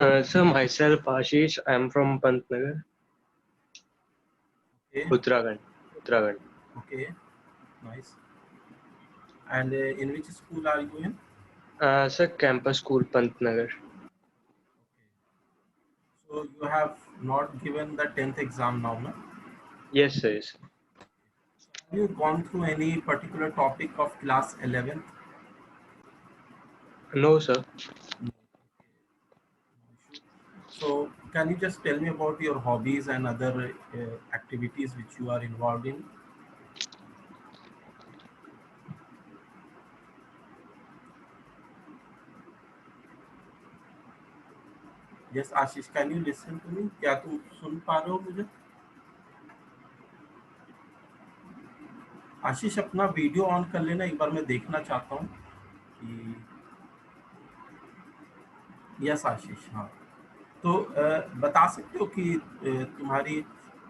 So myself, Ashish, I'm from Pantnagar, Okay, Uttarakhand. Uttarakhand. okay, nice. And in which school are you in? Sir, campus school, Pantnagar. So you have not given the 10th exam now, no? Yes, sir. Yes. Have you gone through any particular topic of class 11th? No, sir. No. So can you just tell me about your hobbies and other activities which you are involved in? Yes, Ashish, can you listen to me? क्या तुम सुन पा रहे हो मुझे? आशीष अपना video on कर लेना एक बार मैं देखना चाहता हूँ कि यस आशीष हाँ तो बता सकते हो कि तुम्हारी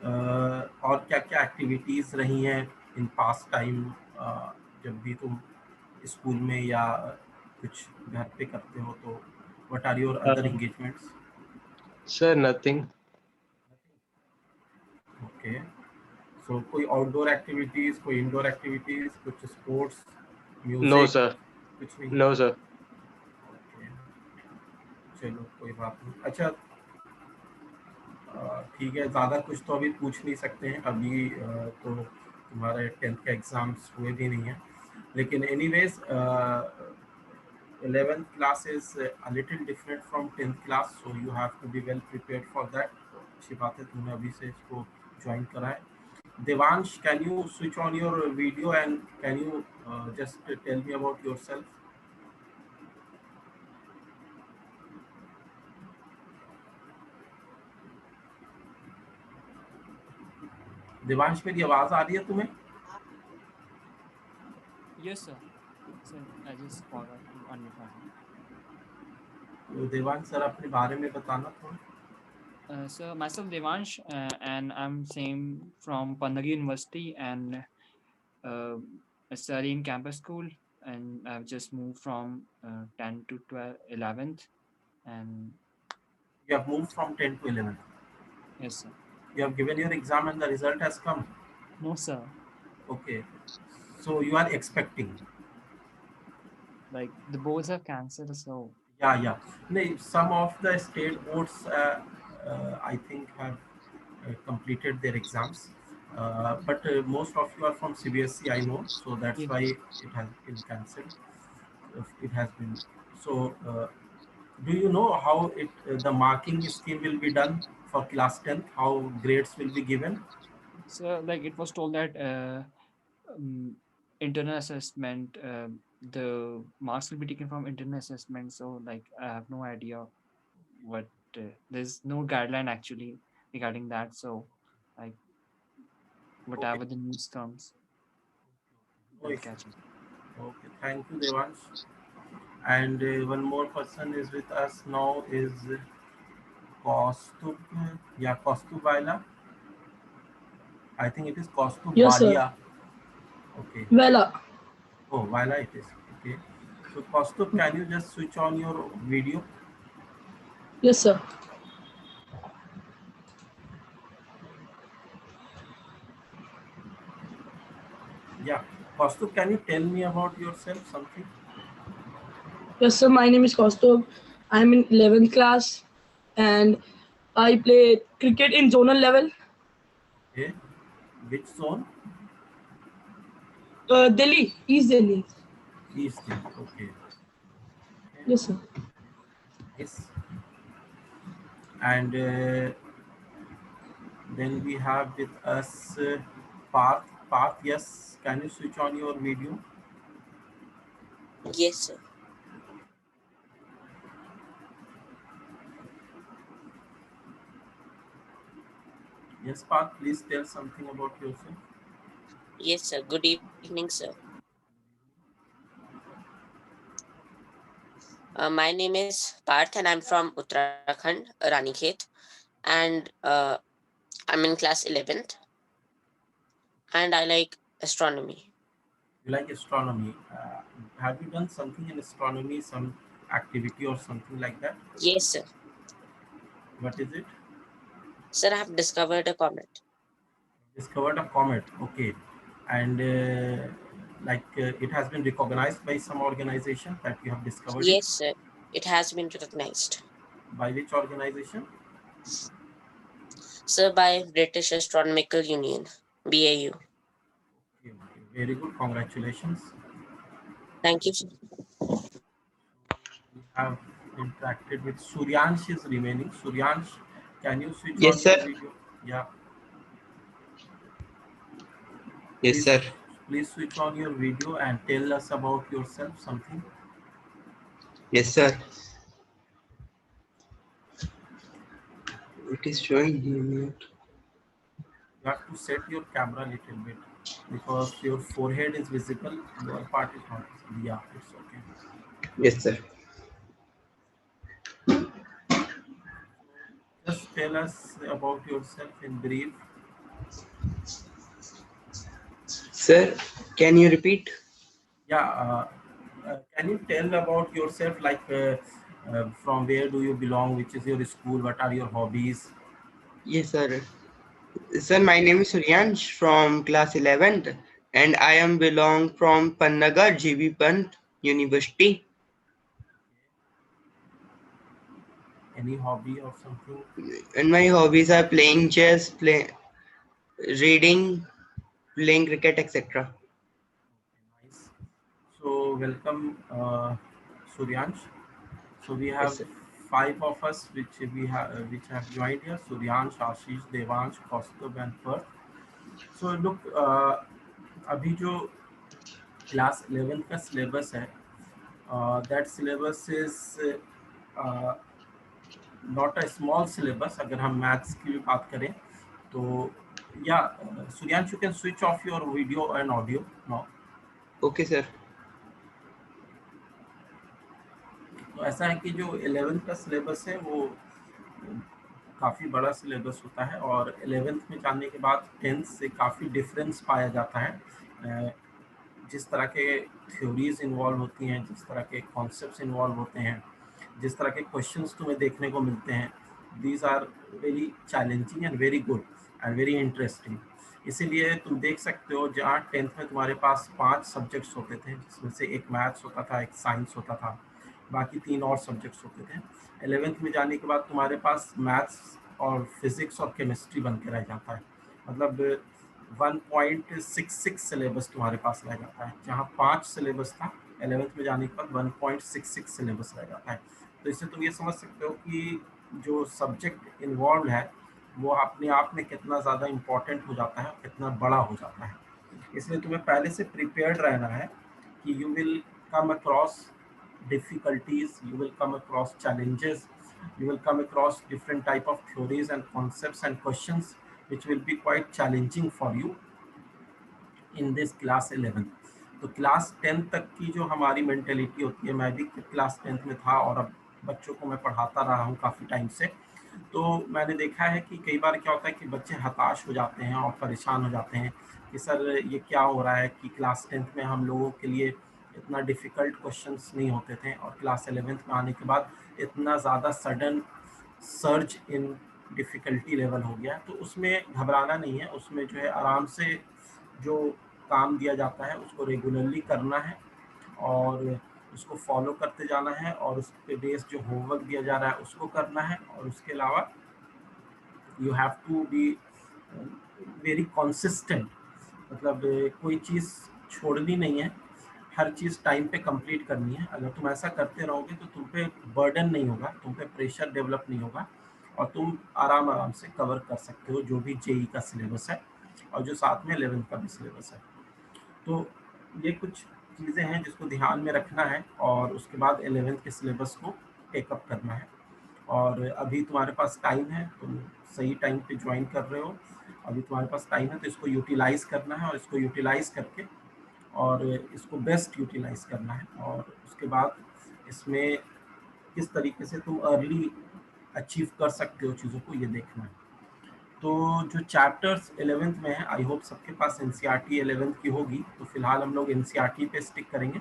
और क्या क्या एक्टिविटीज़ रही हैं इन पास टाइम जब भी तुम स्कूल में या कुछ घर पे करते हो तो what are your other Uh, engagements Sir, nothing. Okay so कोई आउटडोर एक्टिविटीज़ कोई इंडोर एक्टिविटीज़ कुछ स्पोर्ट्स No, म्यूज़िक sir. कुछ नहीं No, sir. ओके चलो कोई बात नहीं अच्छा ठीक है ज़्यादा कुछ तो अभी पूछ नहीं सकते हैं अभी तो तुम्हारे 10th के एग्ज़ाम्स हुए भी नहीं हैं लेकिन anyways 11th class is a little different from 10th class so you have to be well prepared for that तो अच्छी बात है तुमने अभी से इसको ज्वाइन करा है Devansh can you switch on your video and can you just tell me about yourself Devansh मेरी आवाज़ आ रही है तुम्हें Yes, sir. Sir, I just forgot to unmute my mic. तो देवांश सर अपने बारे में बताना थोड़ा So myself Devansh, and I'm same from Pandagi University, and uh, I study in campus school, and I've just moved from 10 to 12, 11th, and you have moved from 10 to 11 yes, sir. you have given your exam and the result has come No, sir. okay so you are expecting Like the boards have cancelled, so yeah no, some of the state boards I think have completed their exams but most of you are from CBSE I know so that's yes, why it has been cancelled it has been so do you know how the marking scheme will be done for class 10th how grades will be given so like it was told that um, internal assessment, the marks will be taken from internal assessment. So like I have no idea what there's no guideline actually regarding that. So like okay whatever the news comes, no I'll issue. catch it. Okay, thank you, Devansh. And one more person is with us now is Kaustub. Yeah, Kaustub Vaila. I think it is Kaustub Yes, sir. Valia. Okay. Vela. Oh, Vaila it is. Okay. So Kaustub, can you just switch on your video? Yes, sir. Yeah. Kaustub, can you tell me about yourself something? Yes, sir. My name is Kaustubh. I'm in 11th class and I play cricket in zonal level. Okay. Which zone? Delhi, East Delhi. East Delhi. Okay. Yes, sir. Yes. And then we have with us Parth. Parth, yes. Can you switch on your video? Yes, sir. Yes, Parth, please tell something about yourself. Yes, sir. Good evening, sir. My name is Parth and I'm from Uttarakhand, Ranikhet, and I'm in class 11th and I like astronomy. You like astronomy. Have you done something in astronomy, some activity or something like that? Yes, sir. What is it? Sir, I have discovered a comet. Discovered a comet. Okay. And it has been recognized by some organization that you have discovered it. Yes, sir. It has been recognized. By which organization? Sir, by British Astronomical Union, BAU. Okay, okay. Very good. Congratulations. Thank you, sir. We have interacted with Suryansh is remaining. Suryansh, can you switch on Yes, your sir. video? Yeah. Yes, Please, sir. please switch on your video and tell us about yourself something. Yes, sir. It is showing here. You have to set your camera a little bit because your forehead is visible, lower part is not visible. Yeah, it's okay. Yes, sir. Just tell us about yourself in brief. Sir, can you repeat? Yeah, can you tell about yourself, like from where do you belong, which is your school, what are your hobbies? Yes, sir. Sir, my name is Suryansh from class 11th and I am belong from Pannagar GB Pant University. Any hobby or something? And my hobbies are playing chess, reading, playing cricket, etc. Nice. So welcome, Suryansh. So we Yes, have sir. 5 of us which have joined here: Suryansh, Ashish, Devansh, Kaustubh and Parth. So look, अभी जो class 11 का syllabus है, that syllabus is not a small syllabus. अगर हम maths की भी बात करें तो या Suryansh, you can switch off your video and audio now. Okay, sir. तो ऐसा है कि जो 11th का सिलेबस है वो काफ़ी बड़ा सिलेबस होता है और 11th में जाने के बाद 10th से काफ़ी डिफरेंस पाया जाता है. जिस तरह के थ्योरीज इन्वॉल्व होती हैं, जिस तरह के कॉन्सेप्ट्स इन्वॉल्व होते हैं, जिस तरह के क्वेश्चंस तुम्हें देखने को मिलते हैं, these are very challenging and very good and very interesting. इसीलिए तुम देख सकते हो जहाँ 10th में तुम्हारे पास 5 सब्जेक्ट्स होते थे, जिसमें से एक मैथ्स होता था, एक साइंस होता था, बाकी 3 और सब्जेक्ट्स होते थे. 11th में जाने के बाद तुम्हारे पास मैथ्स और फिजिक्स और केमिस्ट्री बन के रह जाता है. मतलब 1.66 सिलेबस तुम्हारे पास रह जाता है. जहाँ 5 सिलेबस था, 11th में जाने के बाद 1.66 सिलेबस रह जाता है. तो इससे तुम ये समझ सकते हो कि जो सब्जेक्ट इन्वॉल्व है वो अपने आप में कितना ज़्यादा इम्पोर्टेंट हो जाता है, कितना बड़ा हो जाता है. इसलिए तुम्हें पहले से प्रिपेयर्ड रहना है कि you will come across difficulties, you will come across challenges, you will come across different type of theories and concepts and questions which will be quite challenging for you in this class 11. तो class 10 तक की जो हमारी mentality होती है, मैं भी class 10th में था और अब बच्चों को मैं पढ़ाता रहा हूँ काफ़ी टाइम से, तो मैंने देखा है कि कई बार क्या होता है कि बच्चे हताश हो जाते हैं और परेशान हो जाते हैं कि सर ये क्या हो रहा है कि क्लास 10th में हम लोगों के लिए इतना डिफ़िकल्ट क्वेश्चंस नहीं होते थे और क्लास 11th में आने के बाद इतना ज़्यादा सडन सर्ज इन डिफ़िकल्टी लेवल हो गया. तो उसमें घबराना नहीं है, उसमें जो है आराम से जो काम दिया जाता है उसको रेगुलरली करना है और उसको फॉलो करते जाना है और उस पे बेस जो होमवर्क दिया जा रहा है उसको करना है. और उसके अलावा you have to be very consistent. मतलब कोई चीज़ छोड़नी नहीं है, हर चीज़ टाइम पे कंप्लीट करनी है. अगर तुम ऐसा करते रहोगे तो तुम पे बर्डन नहीं होगा, तुम पे प्रेशर डेवलप नहीं होगा और तुम आराम से कवर कर सकते हो जो भी जेई का सिलेबस है और जो साथ में 11th का भी सिलेबस है. तो ये कुछ चीज़ें हैं जिसको ध्यान में रखना है और उसके बाद 11th के सिलेबस को टेकअप करना है. और अभी तुम्हारे पास टाइम है, तुम सही टाइम पे ज्वाइन कर रहे हो, अभी तुम्हारे पास टाइम है तो इसको यूटिलाइज़ करना है और इसको यूटिलाइज़ करके और इसको बेस्ट यूटिलाइज़ करना है. और उसके बाद इसमें किस तरीके से तुम अर्ली अचीव कर सकते हो चीज़ों को, ये देखना है. तो जो चैप्टर्स 11th में है, आई होप सबके पास एनसीईआरटी 11th की होगी, तो फिलहाल हम लोग एनसीईआरटी पे स्टिक करेंगे.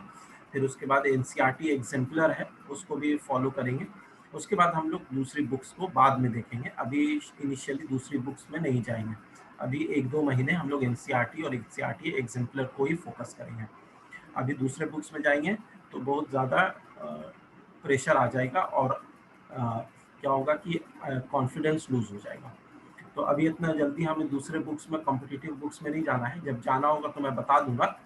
फिर उसके बाद एनसीईआरटी एग्जाम्पलर है उसको भी फॉलो करेंगे उसके बाद हम लोग दूसरी बुक्स को बाद में देखेंगे, अभी इनिशियली दूसरी बुक्स में नहीं जाएंगे। अभी 1-2 महीने हम लोग एनसीईआरटी और एनसीईआरटी एग्जाम्पलर को ही फोकस करेंगे। अभी दूसरे बुक्स में जाएंगे तो बहुत ज़्यादा प्रेशर आ जाएगा और क्या होगा कि कॉन्फिडेंस लूज हो जाएगा। तो अभी इतना जल्दी हमें दूसरे बुक्स में, कॉम्पिटिटिव बुक्स में नहीं जाना है। जब जाना होगा तो मैं बता दूंगा,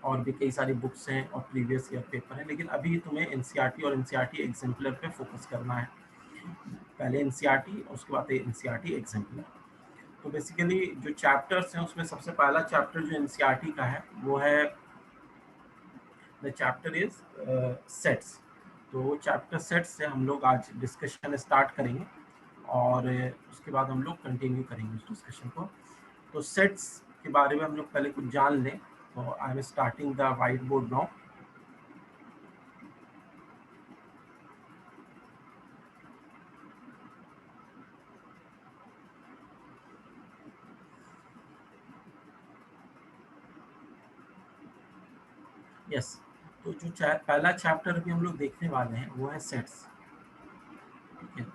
और भी कई सारी बुक्स हैं और प्रीवियस ईयर पेपर हैं, लेकिन अभी तुम्हें एनसीईआरटी और एनसीईआरटी एग्जाम्पलर पे फोकस करना है। पहले एनसीईआरटी और उसके बाद एनसीईआरटी एग्जाम्पलर। तो बेसिकली जो चैप्टर्स हैं उसमें सबसे पहला चैप्टर जो एनसीईआरटी का है वो है द चैप्टर इज सेट्स। तो चैप्टर सेट्स से हम लोग आज डिस्कशन स्टार्ट करेंगे और उसके बाद हम लोग कंटिन्यू करेंगे उस डिस्कशन को। तो सेट्स के बारे में हम लोग पहले कुछ जान लें। तो I am starting the white board now. Yes, तो जो पहला चैप्टर भी हम लोग देखने वाले हैं वो है सेट्स। ठीक है,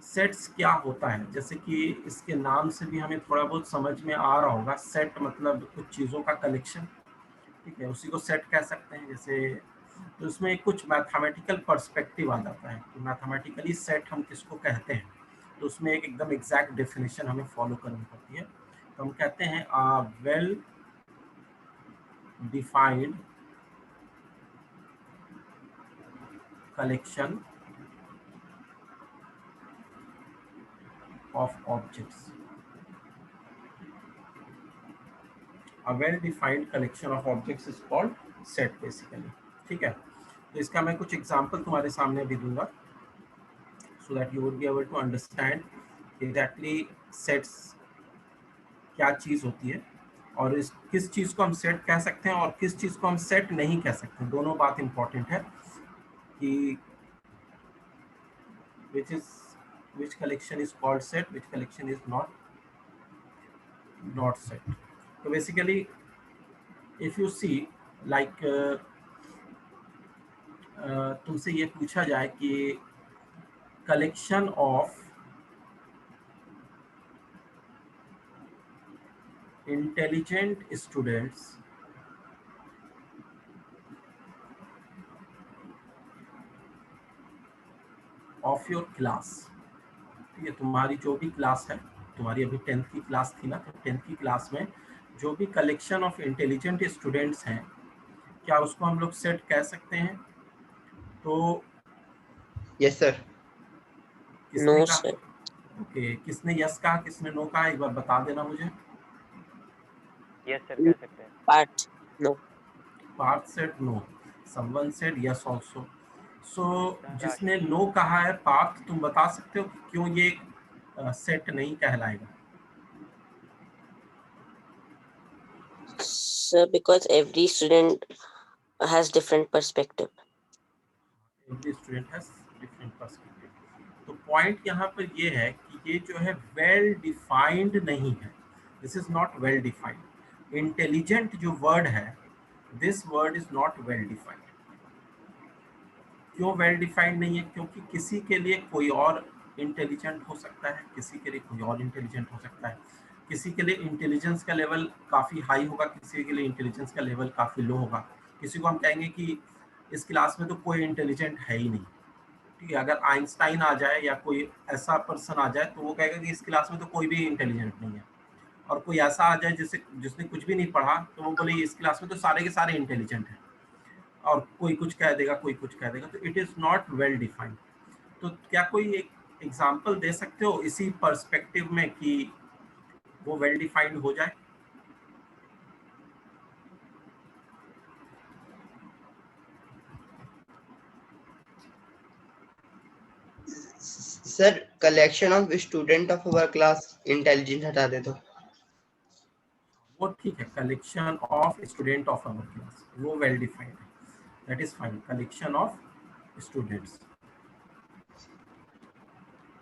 सेट्स क्या होता है, जैसे कि इसके नाम से भी हमें थोड़ा बहुत समझ में आ रहा होगा। सेट मतलब कुछ चीज़ों का कलेक्शन, ठीक है, उसी को सेट कह सकते हैं। जैसे तो इसमें कुछ मैथमेटिकल पर्सपेक्टिव आ जाता है कि मैथमेटिकली सेट हम किसको कहते हैं। तो उसमें एक एकदम एग्जैक्ट डेफिनेशन हमें फॉलो करनी पड़ती है। तो हम कहते हैं well defined collection of objects, a well defined collection of objects is called set basically। ठीक है, तो इसका मैं कुछ एग्जांपल तुम्हारे सामने भी दूंगा so that you would be able to understand exactly sets क्या चीज होती है और इस किस चीज को हम सेट कह सकते हैं और किस चीज को हम सेट नहीं कह सकते। दोनों बात इंपॉर्टेंट है कि which collection is called set, which collection is not set। तो basically if you see like तुमसे ये पूछा जाए कि collection of intelligent students of your class. ठीक है, तुम्हारी जो भी क्लास है, तुम्हारी अभी 10th की क्लास थी ना, तो 10th की क्लास में जो भी कलेक्शन ऑफ इंटेलिजेंट स्टूडेंट्स हैं, क्या उसको हम लोग सेट कह सकते हैं? तो यस सर। किसने No, कहा? sir. ओके, किसने यस कहा, किसने नो कहा, एक बार बता देना मुझे। यस सर कह सकते हैं। Part. No. Parth said no, someone said yes also. So Rashi. जिसने नो कहा है पार्थ, तुम बता सकते हो कि क्यों ये सेट नहीं कहलाएगा? Sir, because every student has different perspective. Every student has different perspective. तो पॉइंट यहाँ पर ये है कि ये जो है वेल डिफाइंड नहीं है। This is not well defined. Intelligent जो वर्ड है, this word is not well defined. क्यों वेल डिफाइंड नहीं है? क्योंकि किसी के लिए कोई और इंटेलिजेंट हो सकता है, किसी के लिए कोई और इंटेलिजेंट हो सकता है। किसी के लिए इंटेलिजेंस का लेवल काफ़ी हाई होगा, किसी के लिए इंटेलिजेंस का लेवल काफ़ी लो होगा। किसी को हम कहेंगे कि इस क्लास में तो कोई इंटेलिजेंट है ही नहीं। ठीक है, अगर आइंस्टाइन आ जाए या कोई ऐसा पर्सन आ जाए तो वो कहेगा कि इस क्लास में तो कोई भी इंटेलिजेंट नहीं है। और कोई ऐसा आ जाए जिसने कुछ भी नहीं पढ़ा तो वो बोले इस क्लास में तो सारे के सारे इंटेलिजेंट हैं, और कोई कुछ कह देगा, कोई कुछ कह देगा। तो it is not well defined. तो क्या कोई एक एग्जाम्पल दे सकते हो इसी पर्सपेक्टिव में कि वो वेल डिफाइंड हो जाए? Sir collection of student of our class, intelligent हटा दे तो। वो ठीक है, collection of student of our class वो वेल डिफाइंड है, that is fine. Collection of students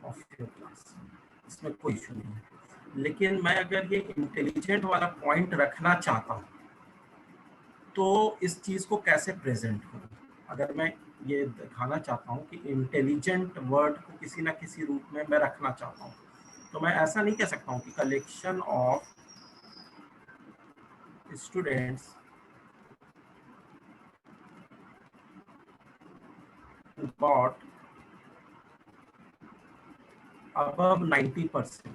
of your class, इसमें कोई इशू नहीं है। लेकिन मैं अगर ये इंटेलिजेंट वाला पॉइंट रखना चाहता हूँ तो इस चीज़ को कैसे प्रेजेंट करूँ? अगर मैं ये दिखाना चाहता हूँ कि इंटेलिजेंट वर्ड को किसी ना किसी रूप में मैं रखना चाहता हूँ। तो मैं ऐसा नहीं कह सकता हूँ कि collection of students got above 90%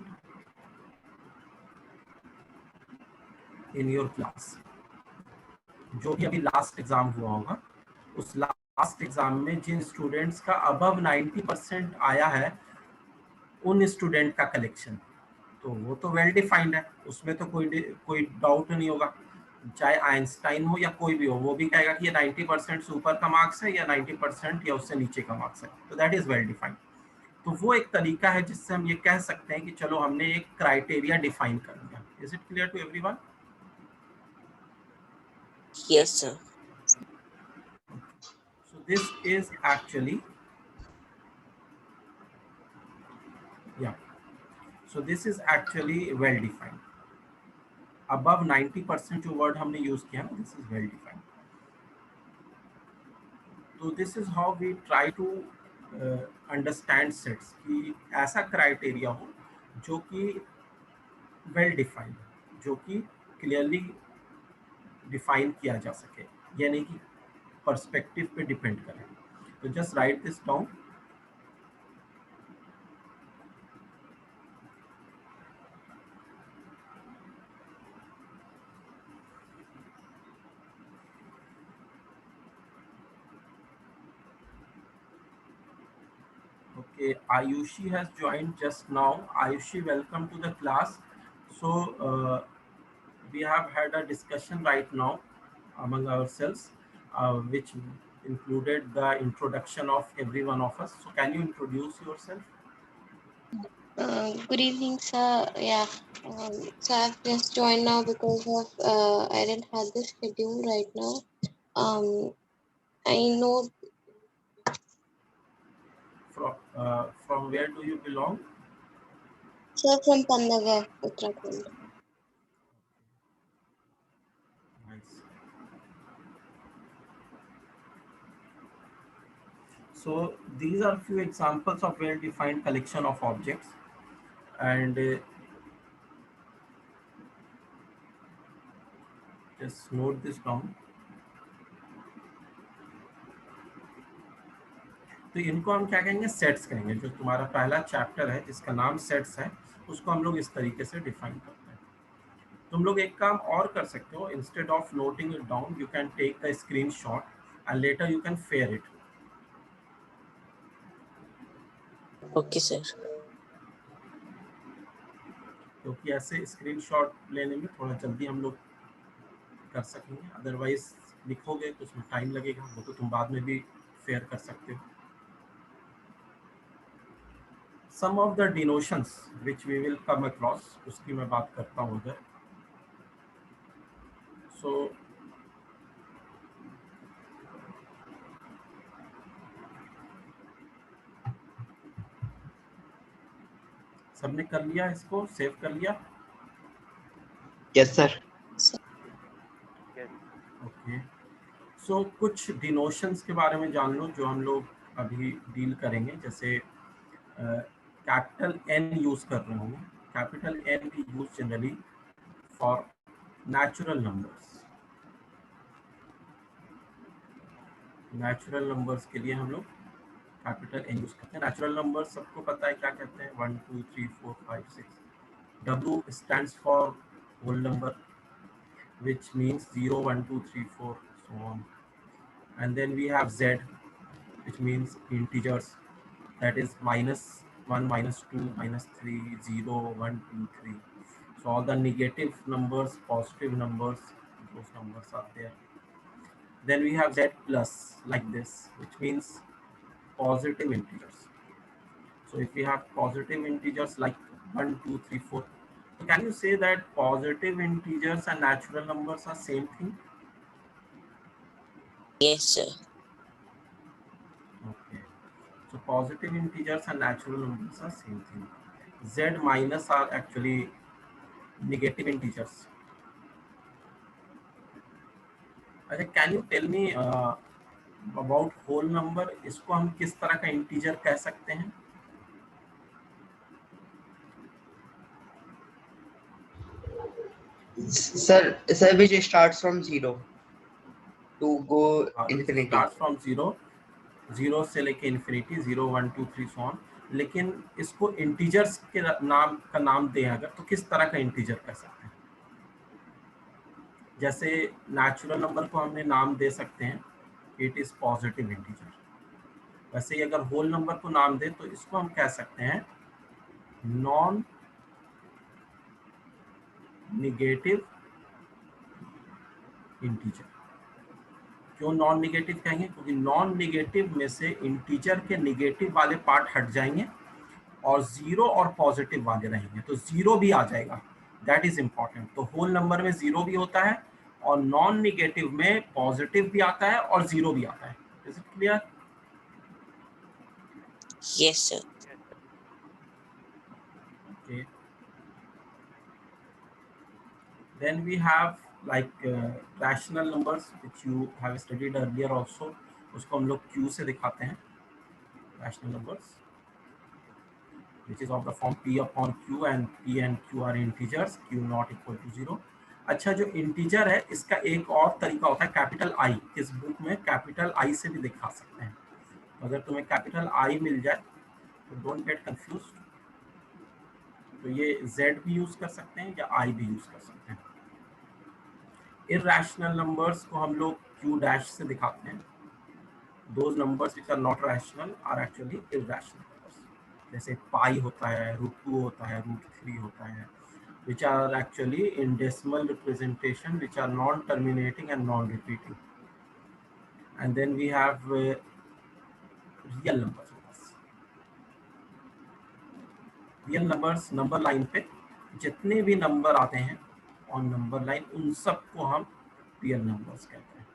in your class। जो भी अभी लास्ट एग्जाम हुआ होगा, उस लास्ट एग्जाम में जिन स्टूडेंट्स का अबव 90% आया है, उन स्टूडेंट का कलेक्शन, तो वो तो वेल डिफाइंड है, उसमें तो कोई डाउट नहीं होगा। चाहे आइंस्टाइन हो या कोई भी हो, वो भी कहेगा कि ये 90% से ऊपर का मार्क्स है या 90% या उससे नीचे का मार्क्स है, तो दैट इज वेल डिफाइंड। तो वो एक तरीका है जिससे हम ये कह सकते हैं कि चलो हमने एक क्राइटेरिया डिफाइन कर दिया। Is it clear to everyone? Yes, sir. So this is actually, yeah, so this is actually well defined। above 90% जो वर्ड हमने यूज किया ना, दिस इज वेल डिफाइंड। तो this is how we try to understand sets, कि ऐसा criteria हो जो कि वेल डिफाइंड, जो कि क्लियरली डिफाइन किया जा सके, ये नहीं कि पर्सपेक्टिव पे डिपेंड करें। तो just right this down. Okay, Ayushi has joined just now. Ayushi, welcome to the class. So we have had a discussion right now among ourselves, which included the introduction of every one of us. So can you introduce yourself? Good evening, sir. Yeah, so I've just joined now because of I didn't have the schedule right now. I know. From where do you belong? Sir, from Pannagar, Uttarakhand. Nice. So these are few examples of well-defined collection of objects, and just note this down. तो इनको हम क्या कहेंगे? Sets कहेंगे। जो तुम्हारा पहला chapter है जिसका नाम सेट्स है, उसको हम लोग इस तरीके से डिफाइन करते हैं। तुम लोग एक काम और कर सकते हो, instead of noting it down, you can take the screenshot and later you can fair it. Okay, sir. क्योंकि ऐसे स्क्रीनशॉट लेने में थोड़ा जल्दी हम लोग कर सकेंगे, अदरवाइज लिखोगे तो उसमें टाइम लगेगा, वो तो तुम बाद में भी फेयर कर सकते हो। Some of the denotions which we will come across, उसकी मैं बात करता हूँ उधर। So सबने कर लिया, इसको सेव कर लिया? Yes, sir. Yes. ओके। सो कुछ डिनोशंस के बारे में जान लो जो हम लोग अभी डील करेंगे। जैसे कैपिटल एन यूज कर रहे होंगे। कैपिटल एन भी use generally for natural numbers. Natural numbers के लिए हम लोग कैपिटल एन यूज करते हैं। नेचुरल नंबर्स सबको पता है क्या कहते हैं? 1 2 3 4 5 6। W stands for whole number, which means 0 1 2 3 4 so on. And then we have Z, which means integers, that is -1 -2 -3 0 1 2 3. So all the negative numbers, positive numbers, those numbers are there. Then we have Z plus, like this, which means positive integers. So if we have positive integers like 1 2 3 4, so can you say that positive integers and natural numbers are same thing? Yes, sir. Okay. So positive integers and natural numbers are same thing. Z minus are actually negative integers. Okay, can you tell me about whole number, इसको हम किस तरह का integer कह सकते हैं? Sir, which starts from 0 to go infinity. Start from 0 से लेके इन्फिनिटी, 0 1 2 3 सो ऑन। लेकिन इसको इंटीजर्स के नाम दें अगर, तो किस तरह का इंटीजर कह सकते हैं? जैसे नेचुरल नंबर को हमने नाम दे सकते हैं, इट इज पॉजिटिव इंटीजर। वैसे ही अगर होल नंबर को नाम दे तो इसको हम कह सकते हैं नॉन निगेटिव इंटीजर। क्यों नॉन निगेटिव कहेंगे? क्योंकि नॉन निगेटिव में से इंटीजर के निगेटिव वाले पार्ट हट जाएंगे और जीरो और पॉजिटिव वाले रहेंगे, तो जीरो भी आ जाएगा, दैट इज इंपॉर्टेंट। तो होल नंबर में जीरो भी होता है और नॉन निगेटिव में पॉजिटिव भी आता है और जीरो भी आता है। Is it clear? Yes, sir. Okay. Then we have like rational numbers which you have studied earlier also. उसको हम लोग Q से दिखाते हैं, rational numbers which is of the form P upon Q and P and Q are integers, Q not equal to 0. अच्छा, जो integer है इसका एक और तरीका होता है कैपिटल आई। इस बुक में कैपिटल आई से भी दिखा सकते हैं। अगर तुम्हें कैपिटल आई मिल जाए तो डोंट गेट कंफ्यूज, तो ये Z भी यूज कर सकते हैं या I भी यूज कर सकते हैं। इरैशनल नंबर्स को हम लोग Q डैश से दिखाते हैं। Those numbers which are not rational are actually irrational numbers. जैसे पाई होता है, √2 होता है, √3 होता है, which are actually in decimal representation, which are non-terminating and non-repeating. And then we have real numbers. Real numbers number line पे जितने भी नंबर आते हैं ऑन नंबर लाइन, उन सबको हम रियल नंबर्स कहते हैं।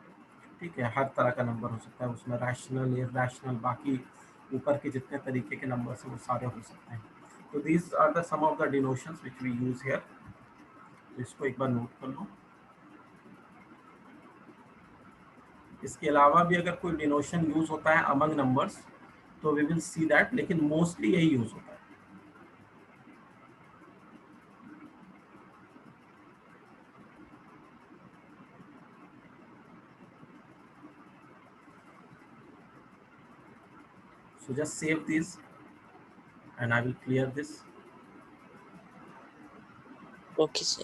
ठीक है, हर तरह का नंबर हो सकता है उसमें, रैशनल, इरैशनल, बाकी ऊपर के जितने तरीके के नंबर्स हैं वो सारे हो सकते हैं। तो these are the some of the denotations which we use here. इसको एक बार नोट कर लो। इसके अलावा भी अगर कोई डिनोशन यूज होता है अमंग नंबर्स तो वी विल सी दैट, लेकिन मोस्टली यही यूज होता है। So just save these and I will clear this. Okay, sir.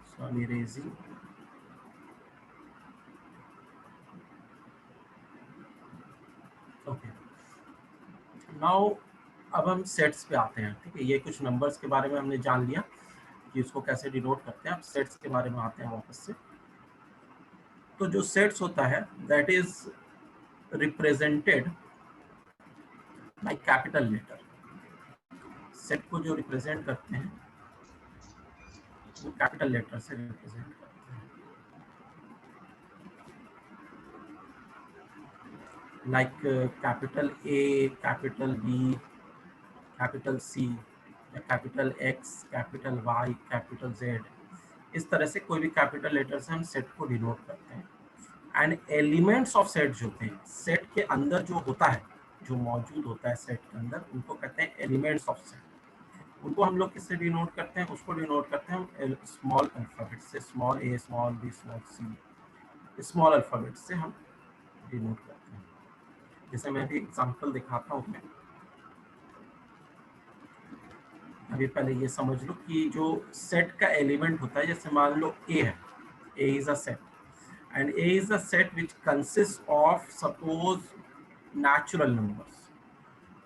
So I'm erasing. Okay. Now अब हम सेट्स पे आते हैं। ठीक है, ये कुछ नंबर्स के बारे में हमने जान लिया कि इसको कैसे डिनोट करते हैं। अब सेट्स के बारे में आते हैं वापस से। तो जो सेट्स होता है that is represented by capital letter. Set को जो रिप्रेजेंट करते हैं वो कैपिटल लेटर से रिप्रेजेंट करते हैं, like capital A, capital B, capital C, capital X, capital Y, capital Z. इस तरह से कोई भी कैपिटल लेटर से हम सेट को डिनोट करते हैं। एंड एलिमेंट्स ऑफ सेट जो होते हैं, सेट के अंदर जो होता है, जो मौजूद होता है सेट के अंदर, उनको कहते हैं एलिमेंट्स ऑफ सेट। उनको हम लोग किससे डिनोट करते हैं? उसको डिनोट करते हैं हम स्मॉल अल्फाबेट से, स्मॉल ए, small B, small C, small alphabet से हम डिनोट करते हैं। जैसे मैं भी एग्जांपल दिखाता हूँ। अभी पहले ये समझ लो कि जो सेट का एलिमेंट होता है, जैसे मान लो ए है, A is a set and A is a set which consist of suppose natural numbers.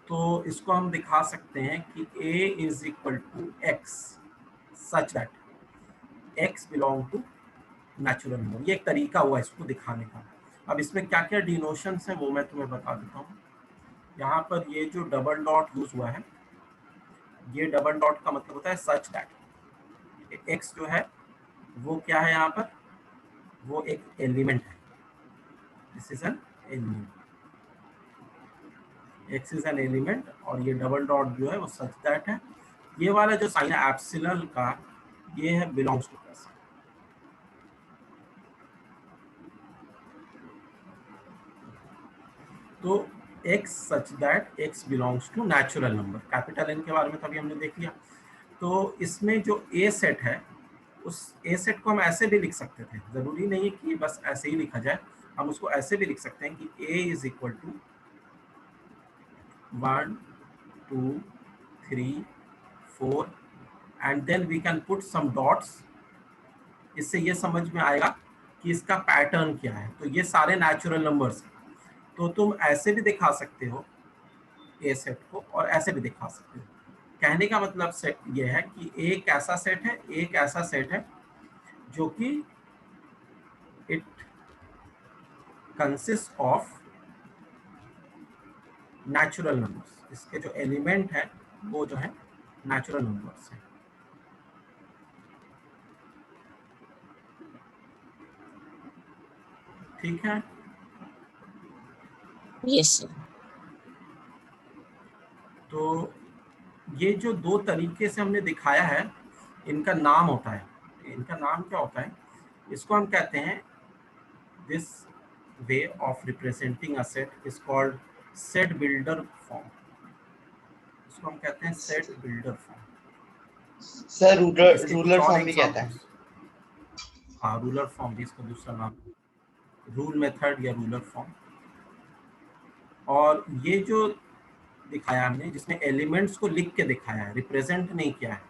तो इसको हम दिखा सकते हैं कि A is equal to x such that x belong to natural number. ये एक तरीका हुआ इसको दिखाने का। अब इसमें क्या क्या डिनोशंस हैं वो मैं तुम्हें बता देता हूँ। यहाँ पर ये जो डबल डॉट यूज हुआ है, ये डबल डॉट का मतलब होता है सच दैट एक्स जो है वो क्या है, यहाँ पर वो एक एलिमेंट है। This is an element. x is an element, और ये डबल डॉट जो है वो सच दैट है। ये वाला जो साइन है एप्सिलल का, ये है बिलोंग्स टू कैसा। तो x such that x belongs to natural number, capital N के बारे में तभी हमने देख लिया। तो इसमें जो A सेट है, उस A सेट को हम ऐसे भी लिख सकते थे, जरूरी नहीं है कि बस ऐसे ही लिखा जाए, हम उसको ऐसे भी लिख सकते हैं कि A is equal to 1 2 3 4 and then we can put some dots. इससे ये समझ में आएगा कि इसका पैटर्न क्या है। तो ये सारे नेचुरल नंबर्स, तो तुम ऐसे भी दिखा सकते हो ए सेट को, और ऐसे भी दिखा सकते हो। कहने का मतलब सेट ये है कि एक ऐसा सेट है, एक ऐसा सेट है जो कि it consist of natural numbers, इसके जो एलिमेंट है वो जो है नेचुरल नंबर्स है। ठीक है, Yes, sir. तो ये जो दो तरीके से हमने दिखाया है, इनका नाम होता है, इनका नाम क्या होता है, इसको हम कहते हैं, this way of representing a set is called set builder form. इसको हम कहते हैं सेट बिल्डर फॉर्म। सर इसके कुछ रूलर और फॉर्म भी कहता है। एग्जांपल्स, हाँ रूलर फॉर्म भी इसका दूसरा नाम, रूल मेथड या रूलर फॉर्म। और ये जो दिखाया हमने, जिसमें एलिमेंट्स को लिख के दिखाया है, रिप्रेजेंट नहीं किया है,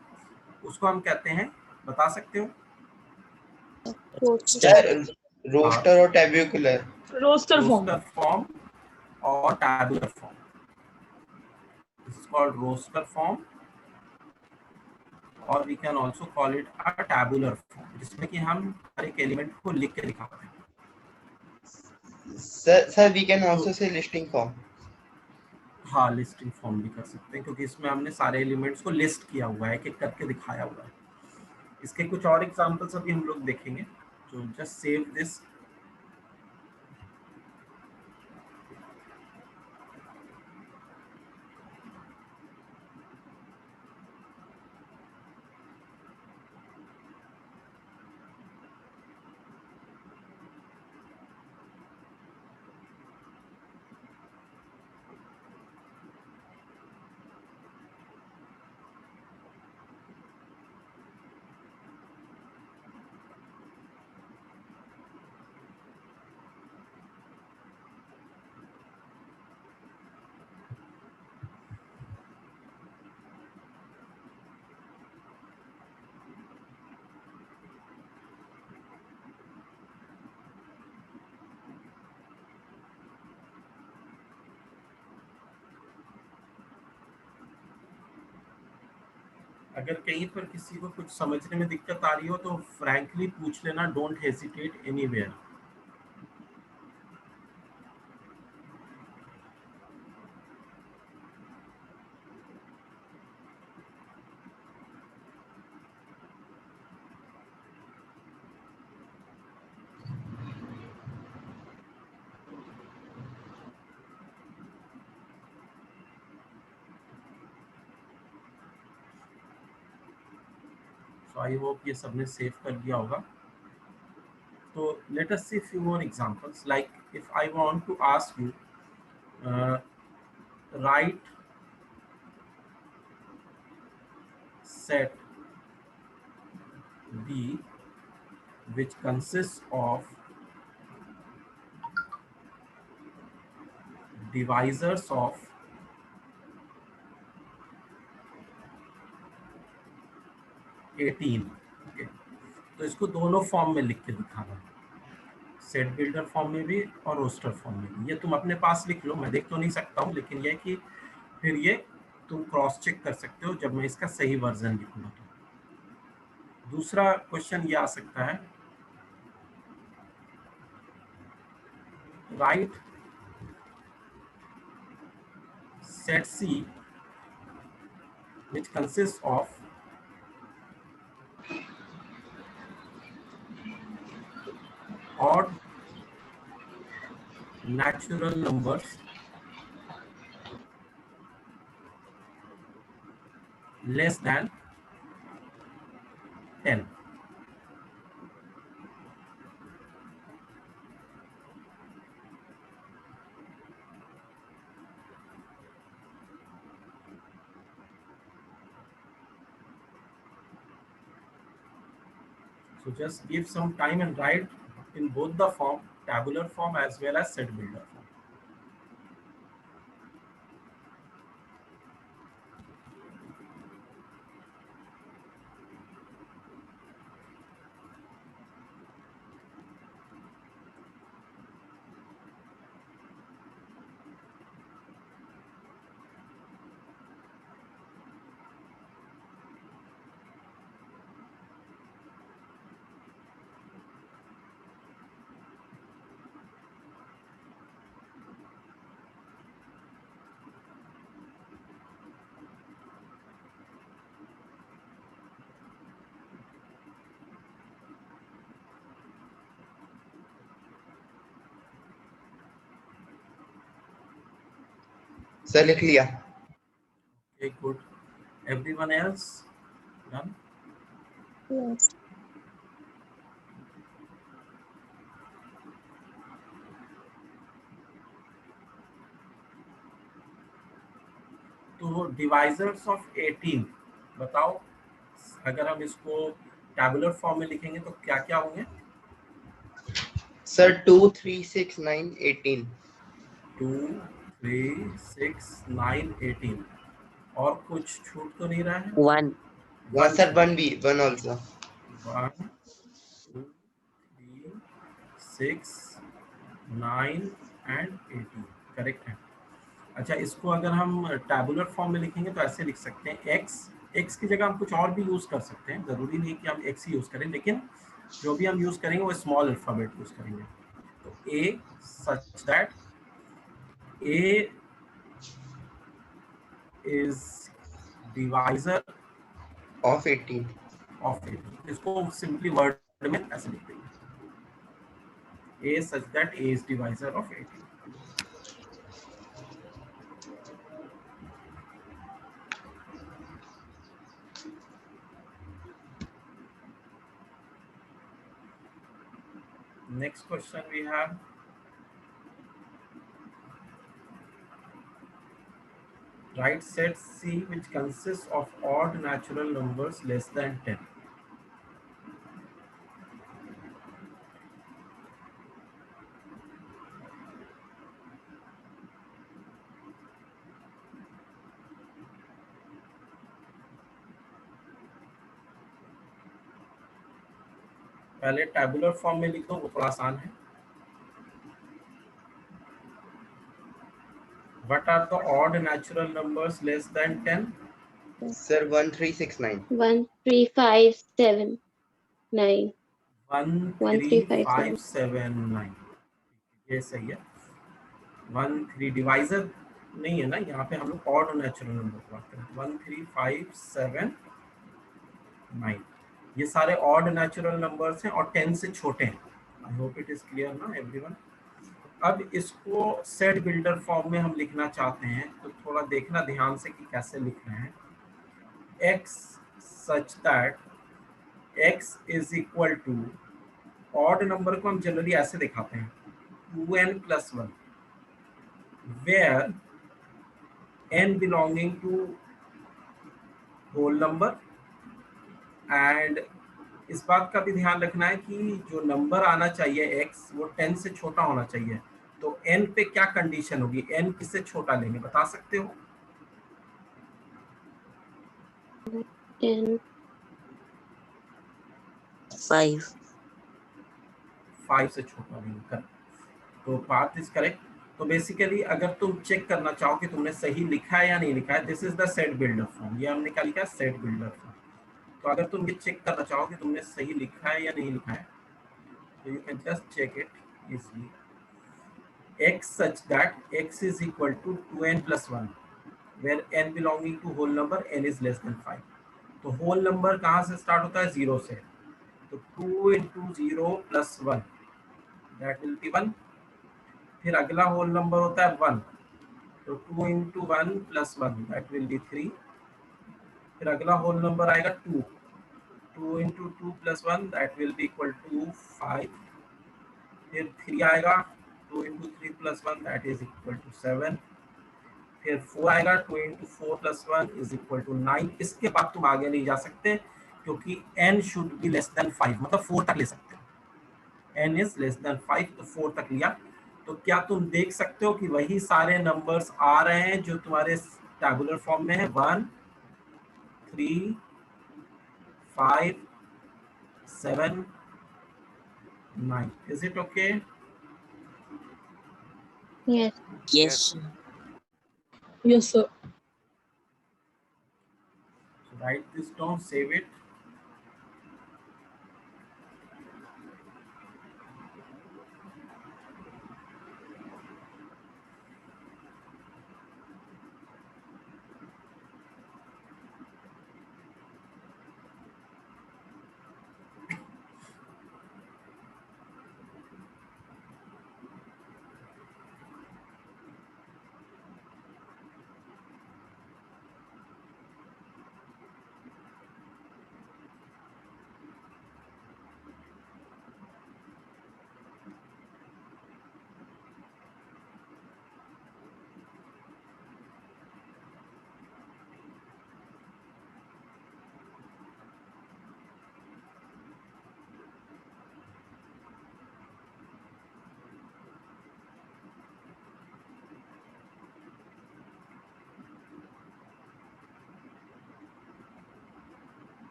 उसको हम कहते हैं, बता सकते हो? Roaster. सर रोस्टर और tabular. Roster form. Roster form और tabular form. This is called roster form, और we can also call it a tabular form, जिसमें कि हम हर एक एलिमेंट को लिख के दिखाते हैं। Sir we can also say listing form. हाँ, लिस्टिंग फॉर्म भी कर सकते हैं, क्योंकि इसमें हमने सारे एलिमेंट्स को लिस्ट किया हुआ है, एक-एक करके दिखाया हुआ है। इसके कुछ और एग्जांपल्स अभी हम लोग देखेंगे, तो जस्ट सेव दिस। अगर कहीं पर किसी को कुछ समझने में दिक्कत आ रही हो तो फ्रैंकली पूछ लेना, don't hesitate anywhere. So I hope ये सबने सेव कर दिया होगा। तो let us see few more examples. Like if I want to ask you, write set B which consists of divisors of 18। okay? तो इसको दोनों फॉर्म में लिख के दिखाना है, सेट बिल्डर फॉर्म में भी और रोस्टर फॉर्म में भी। ये तुम अपने पास लिख लो, मैं देख तो नहीं सकता हूँ, लेकिन ये कि फिर ये तुम क्रॉस चेक कर सकते हो जब मैं इसका सही वर्जन लिखूंगा। तो दूसरा क्वेश्चन ये आ सकता है, right set C which consists of odd natural numbers less than 10. So just give some time and write in both the form, tabular form as well as set builder form. Sir लिख लिया। Okay, good. Everyone else done? Yes. तो divisors of 18 बताओ, अगर हम इसको tabular form में लिखेंगे तो क्या क्या होंगे? सर 2 3 6 9 18। 2 3 6 9 18 और कुछ छूट तो नहीं रहा है? 1. हाँ सर 1 भी 1 आल्सो। 1 2 3 6 9 एंड 18 करेक्ट है। अच्छा, इसको अगर हम टैबुलर फॉर्म में लिखेंगे तो ऐसे लिख सकते हैं x की जगह हम कुछ और भी यूज कर सकते हैं, जरूरी नहीं कि हम x ही यूज करें, लेकिन जो भी हम यूज करेंगे वो स्मॉल अल्फाबेट यूज करेंगे। तो a such that a is divisor of 18। of 18। इसको सिंपली वर्ड में ऐसे लिख देंगे, a such that a is divisor of 18। Next question we have, write set C which consists of odd natural numbers less than 10। पहले tabular form में लिखो, वो थोड़ा आसान है। What are the odd natural numbers less than 10? Sir 1 3 6 9। 1 3 5 7 9 1 1 3 3 5 5 7 7 9, ये सही है। 1 3 डिवाइजर नहीं है ना, यहाँ पे हम लोग ऑड नेचुरल नंबर की बात करें। 1 3 5 7 9 ये सारे ऑड नेचुरल नंबर्स हैं और 10 से छोटे हैं। आई होप इट इज क्लियर ना एवरीवन। अब इसको सेट बिल्डर फॉर्म में हम लिखना चाहते हैं, तो थोड़ा देखना ध्यान से कि कैसे लिख रहे हैं। x such that x is equal to, odd number को हम जनरली ऐसे दिखाते हैं 2n plus 1 where n belonging to whole number, and इस बात का भी ध्यान रखना है कि जो नंबर आना चाहिए x वो 10 से छोटा होना चाहिए। तो n पे क्या कंडीशन होगी, n किससे छोटा लेंगे बता सकते हो? 10 5. 5 से छोटा लेंगे, करेक्ट। तो पार्ट इज करेक्ट। तो बेसिकली अगर तुम चेक करना चाहो कि तुमने सही लिखा है या नहीं लिखा है, this is the set builder form. ये हमने क्या लिखा है, सेट बिल्डर फॉर्म। तो अगर तुम ये चेक करना चाहो कि तुमने सही लिखा है या नहीं लिखा है, तो you can just check it easily. x such that x is equal to 2n plus 1 where n belonging to whole number n is less than 5। तो होल नंबर कहाँ से स्टार्ट होता है, 0 से। तो 2 into 0 plus 1 that will be 1। फिर अगला whole number होता है 1, तो 2 into 1 plus 1 that will be 3। फिर अगला होल नंबर आएगा 2, 2 into 2 plus 1 that will be equal to 5. फिर 3 आएगा, 2 into 3 plus 1 that is equal to 7. फिर 4 आएगा, 2 into 4 plus 1 is equal to 9. इसके बाद तुम आगे नहीं जा सकते क्योंकि n should be less than 5, मतलब 4 तक ले सकते हो. n is less than 5, तो 4 तक लिया. तो क्या तुम देख सकते हो कि वही सारे नंबर्स आ रहे हैं जो तुम्हारे टैबुलर फॉर्म में है? 1, 3, 5, 7, 9. Is it okay? Yes. Yes. Yes, sir. So write this down, save it.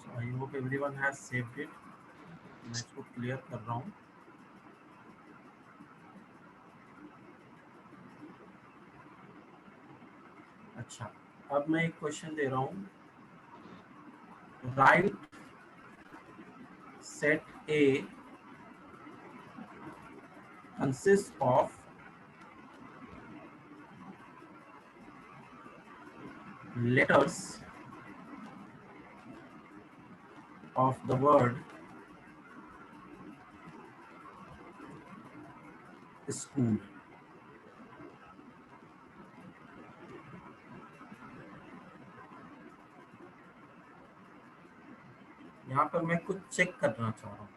So I hope everyone has saved it. मैं इसको क्लियर कर रहा हूँ. अच्छा, अब मैं एक क्वेश्चन दे रहा हूँ. Right set A consists of letters of the word school. यहाँ पर मैं कुछ चेक करना चाह रहा हूँ.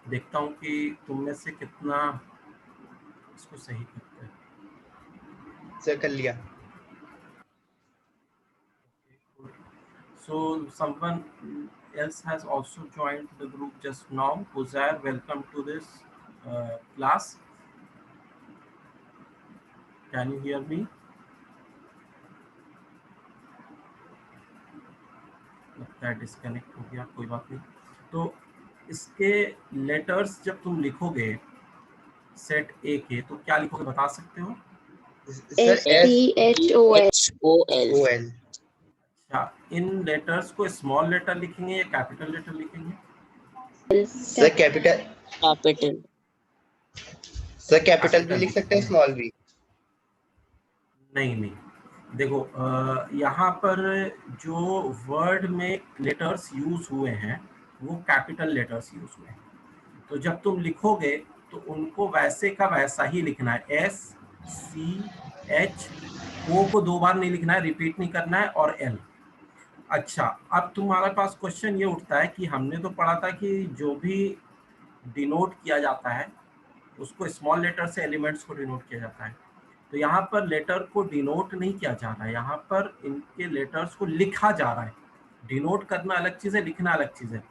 देखता हूँ कि तुम में से कितना इसको सही करते हैं. सर कर लिया. So someone else has also joined the group just now. Uzair, welcome to this class. Can you hear me? लगता है डिस्कनेक्ट हो गया, कोई बात नहीं. तो इसके लेटर्स जब तुम लिखोगे सेट ए के तो क्या लिखोगे बता सकते हो? SCHOL. अच्छा, इन लेटर्स को स्मॉल लेटर लिखेंगे या कैपिटल लेटर लिखेंगे? Sir capital. Capital. Sir capital भी लिख सकते हैं, स्मॉल भी. नहीं, देखो यहाँ पर जो वर्ड में लेटर्स यूज हुए हैं वो कैपिटल लेटर्स यूज हुए हैं. तो जब तुम लिखोगे तो उनको वैसे का वैसा ही लिखना है. SCH, O को 2 बार नहीं लिखना है, रिपीट नहीं करना है, और L. अच्छा, अब तुम्हारे पास क्वेश्चन ये उठता है कि हमने तो पढ़ा था कि जो भी डिनोट किया जाता है उसको स्मॉल लेटर से एलिमेंट्स को डिनोट किया जाता है. तो यहाँ पर लेटर को डिनोट नहीं किया जा रहा है, यहाँ पर इनके लेटर्स को लिखा जा रहा है. डिनोट करना अलग चीज है, लिखना अलग चीज है.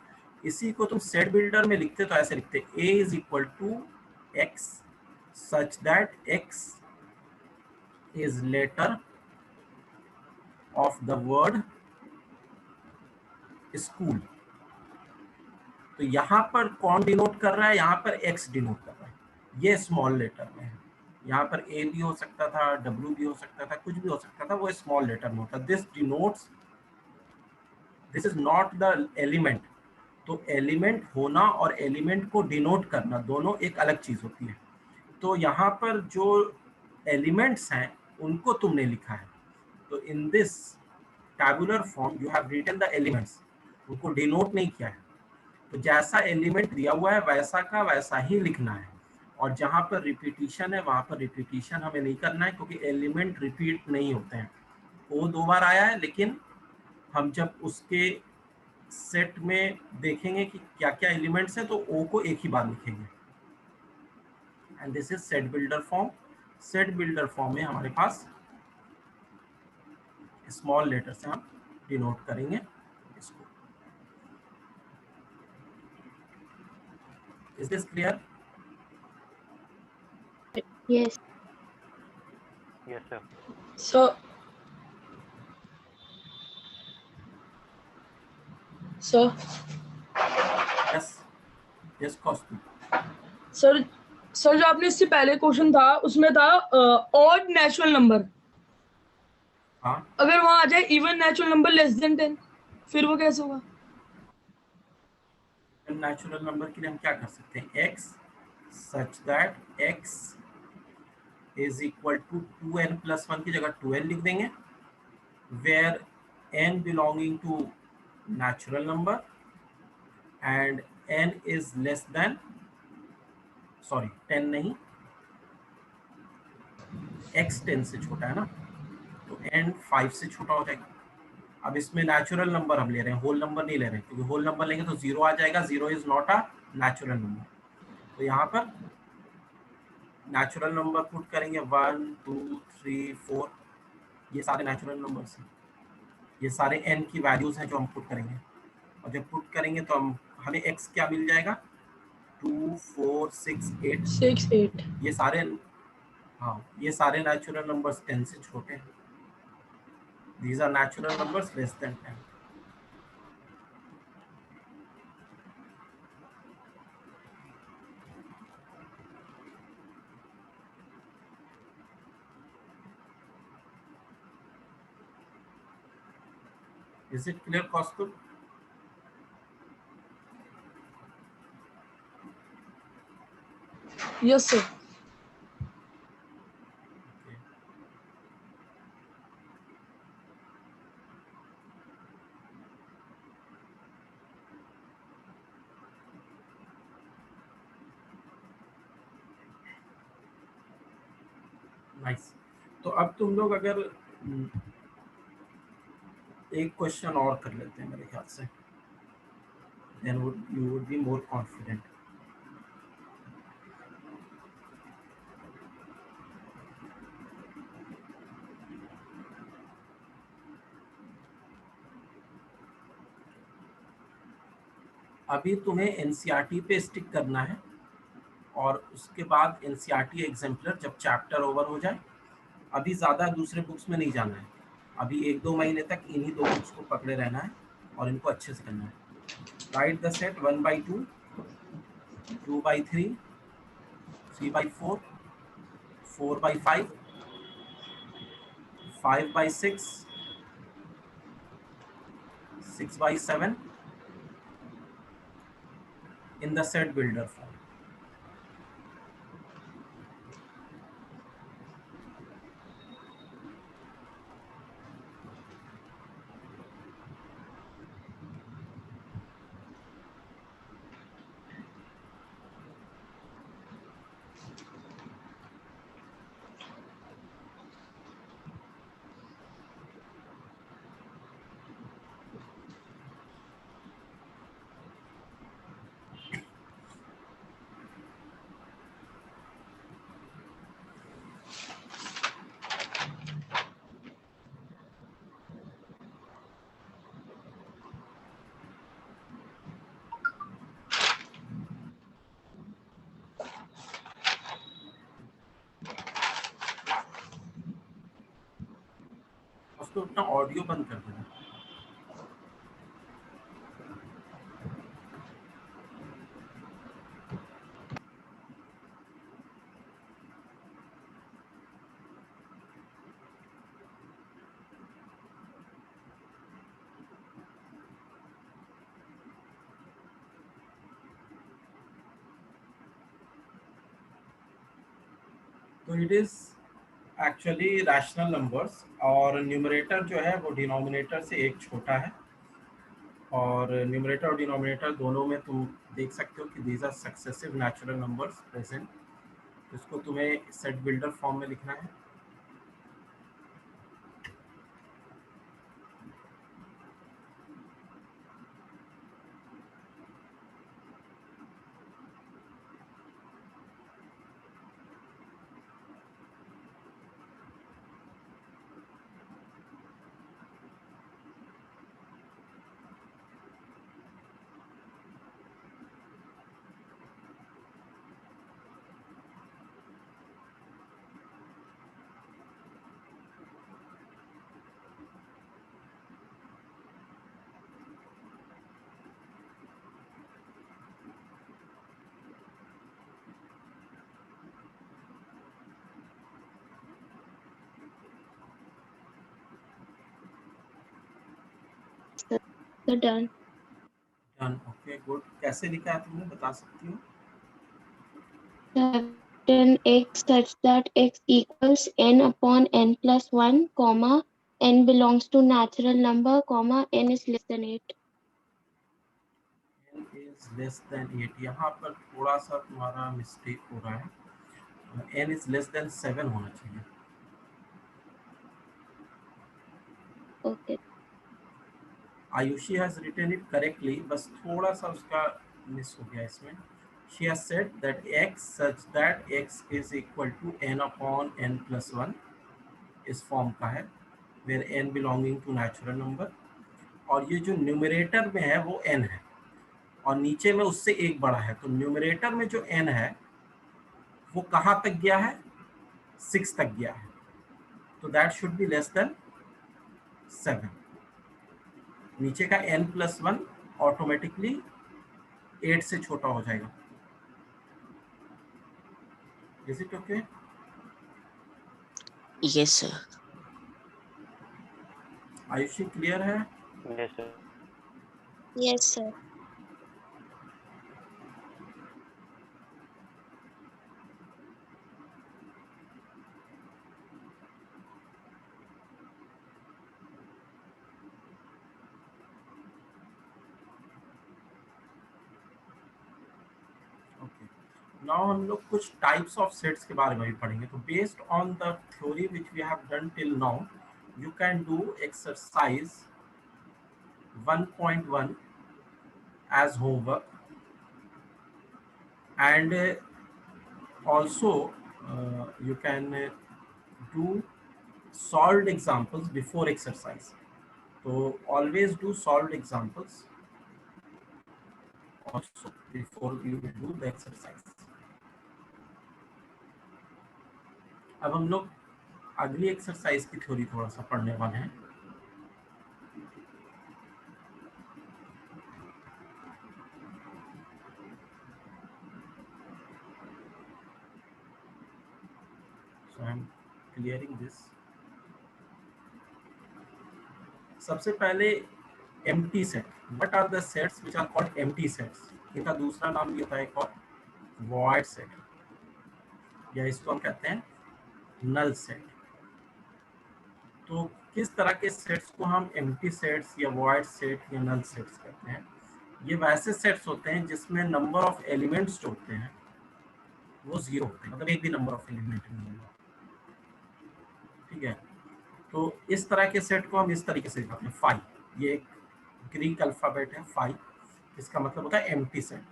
इसी को तुम सेट बिल्डर में लिखते तो ऐसे लिखते, A is equal to X such that X is letter of the word school. तो यहाँ पर कौन डिनोट कर रहा है? यहाँ पर X डिनोट कर रहा है. ये स्मॉल लेटर में है. यहाँ पर A भी हो सकता था, W भी हो सकता था, कुछ भी हो सकता था, वो स्मॉल लेटर में होता. This denotes, this is not the element. तो एलिमेंट होना और एलिमेंट को डिनोट करना दोनों एक अलग चीज होती है. तो यहाँ पर जो एलिमेंट्स हैं उनको तुमने लिखा है. तो in this tabular form you have written the elements, उनको डिनोट नहीं किया है. तो जैसा एलिमेंट दिया हुआ है वैसा का वैसा ही लिखना है. और जहाँ पर रिपीटिशन है वहाँ पर रिपीटिशन हमें नहीं करना है, क्योंकि एलिमेंट रिपीट नहीं होते हैं। ओ 2 बार आया है, लेकिन हम जब उसके सेट में देखेंगे कि क्या क्या एलिमेंट्स हैं तो ओ को एक ही बार लिखेंगे। And this is set builder form. Set builder form में हमारे पास स्मॉल लेटर से हम डिनोट करेंगे इसको। Is this clear? Yes. Yes, sir. So, yes yes Kaustubh. Sir जो आपने इससे पहले क्वेश्चन था उसमें था ऑड नेचुरल नंबर, हाँ, अगर वहां आ जाए even natural number less than 10, फिर वो कैसे होगा? नेचुरल नंबर के लिए हम क्या कर सकते हैं, x such that x is equal to 2n plus 1 की जगह 2n लिख देंगे, where n belonging to natural number and n is less than, sorry 10 नहीं, x 10 से छोटा है ना, तो n 5 से छोटा हो जाएगा। अब इसमें नेचुरल नंबर हम ले रहे हैं, होल नंबर नहीं ले रहे हैं, क्योंकि होल नंबर लेंगे तो 0 आ जाएगा, 0 is not a natural number. तो यहाँ पर नेचुरल नंबर पुट करेंगे 1 2 3 4, ये सारे नेचुरल नंबर्स हैं, ये सारे n की वैल्यूज हैं जो हम पुट करेंगे। और जब पुट करेंगे तो हमें x क्या मिल जाएगा, 2 4 6 8 6 8। ये सारे, हाँ ये सारे नेचुरल नंबर्स 10 से छोटे हैं। These are natural numbers less than 10. Is it clear, Kaustubh? Yes, sir. Okay. Nice. तो अब तुम लोग अगर एक क्वेश्चन और कर लेते हैं मेरे ख्याल से, then you would be more confident. अभी तुम्हें एनसीईआरटी पे स्टिक करना है, और उसके बाद एनसीईआरटी एग्जाम्पलर जब चैप्टर ओवर हो जाए, अभी ज़्यादा दूसरे बुक्स में नहीं जाना है, अभी 1-2 महीने तक इन्हीं 2 बुक्स को पकड़े रहना है और इनको अच्छे से करना है। Right the set 1/2, 2/3, 3/4, 4/5, 5/6, 6/7 in the set builder form. उसको अपना ऑडियो बंद कर देना। तो it is actually rational numbers, और न्यूमरेटर जो है वो डिनोमिनेटर से एक छोटा है, और न्यूमरेटर और डिनोमिनेटर दोनों में तुम देख सकते हो कि these are successive natural numbers present इसको तुम्हें सेट बिल्डर फॉर्म में लिखना है। So done. Done, okay good. कैसे लिखा है तुमने, बता सकती हो? Then x such that x equals n upon n plus 1, comma n belongs to natural number, comma n is less than 8. n is less than 8, यहाँ पर थोड़ा सा तुम्हारा मिस्टेक हो रहा है। n is less than 7 होना चाहिए। Okay. Ayushi has written it correctly, बस थोड़ा सा उसका मिस हो गया इसमें। She has said that x such that x is equal to n upon n plus 1, इस फॉर्म का है, where n belonging to natural number, और ये जो न्यूमरेटर में है वो n है और नीचे में उससे एक बड़ा है, तो न्यूमरेटर में जो n है वो कहाँ तक गया है, 6 तक गया है, तो that should be less than 7। नीचे का n प्लस 1 ऑटोमेटिकली 8 से छोटा हो जाएगा। Is it okay? Yes, sir. Ayushi clear है? Yes, sir. Yes, sir. Okay, now हम लोग कुछ टाइप्स ऑफ सेट्स के बारे में भी पढ़ेंगे। तो based on the theory which we have done till now, you can do exercise 1.1 as homework, and also you can do solved examples before exercise. So always do solved examples also before you do the exercise. अब हम लोग अगली exercise की theory थोड़ा सा पढ़ने वाले हैं। So I am clearing this. सबसे पहले empty set. What are the sets which are called empty sets? इनका दूसरा नाम भी होता है एक और void set, या इसको हम कहते हैं null set। तो किस तरह के सेट्स को हम empty sets या void set या null sets कहते हैं? ये वैसे सेट्स होते हैं जिसमें नंबर ऑफ एलिमेंट्स जो होते हैं वो 0 होते हैं, मतलब एक भी नंबर ऑफ एलिमेंट नहीं होगा। ठीक है, तो इस तरह के सेट को हम इस तरीके से लिखते हैं फाई। ये एक ग्रीक अल्फाबेट है फाई, इसका मतलब होता है एम्प्टी सेट।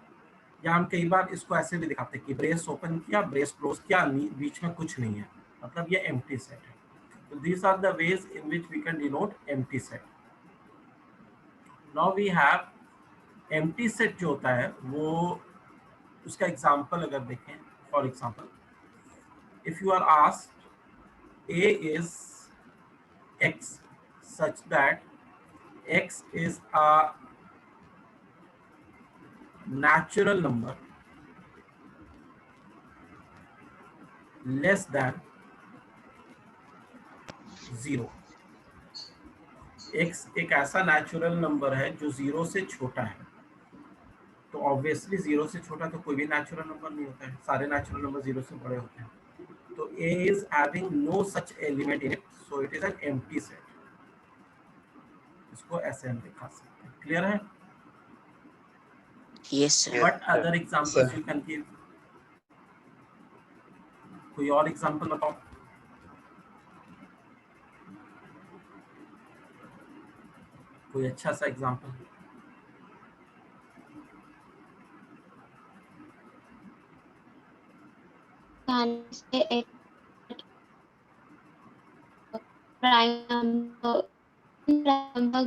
या हम कई बार इसको ऐसे भी दिखाते हैं कि ब्रेस ओपन किया, ब्रेस क्लोज किया, बीच में कुछ नहीं है, मतलब ये एम्प्टी सेट है। तो these are the ways in which we can denote empty set. Now we have empty set जो होता है वो, उसका एग्जांपल अगर देखें, for example if you are asked a is x such that x is a natural number less than 0। x एक ऐसा natural number है जो 0 से छोटा है, तो ऑब्वियसली 0 से छोटा तो कोई भी नेचुरल नंबर नहीं होता है, सारे नेचुरल नंबर 0 से बड़े होते हैं। तो a is having no such element in it, so it is an empty set। इसको ऐसे हम दिखा सकते हैं। क्लियर है? Yes, sir. What other examples you can give? कोई और एग्जांपल बताओ। कोई अच्छा सा example. Can say x prime number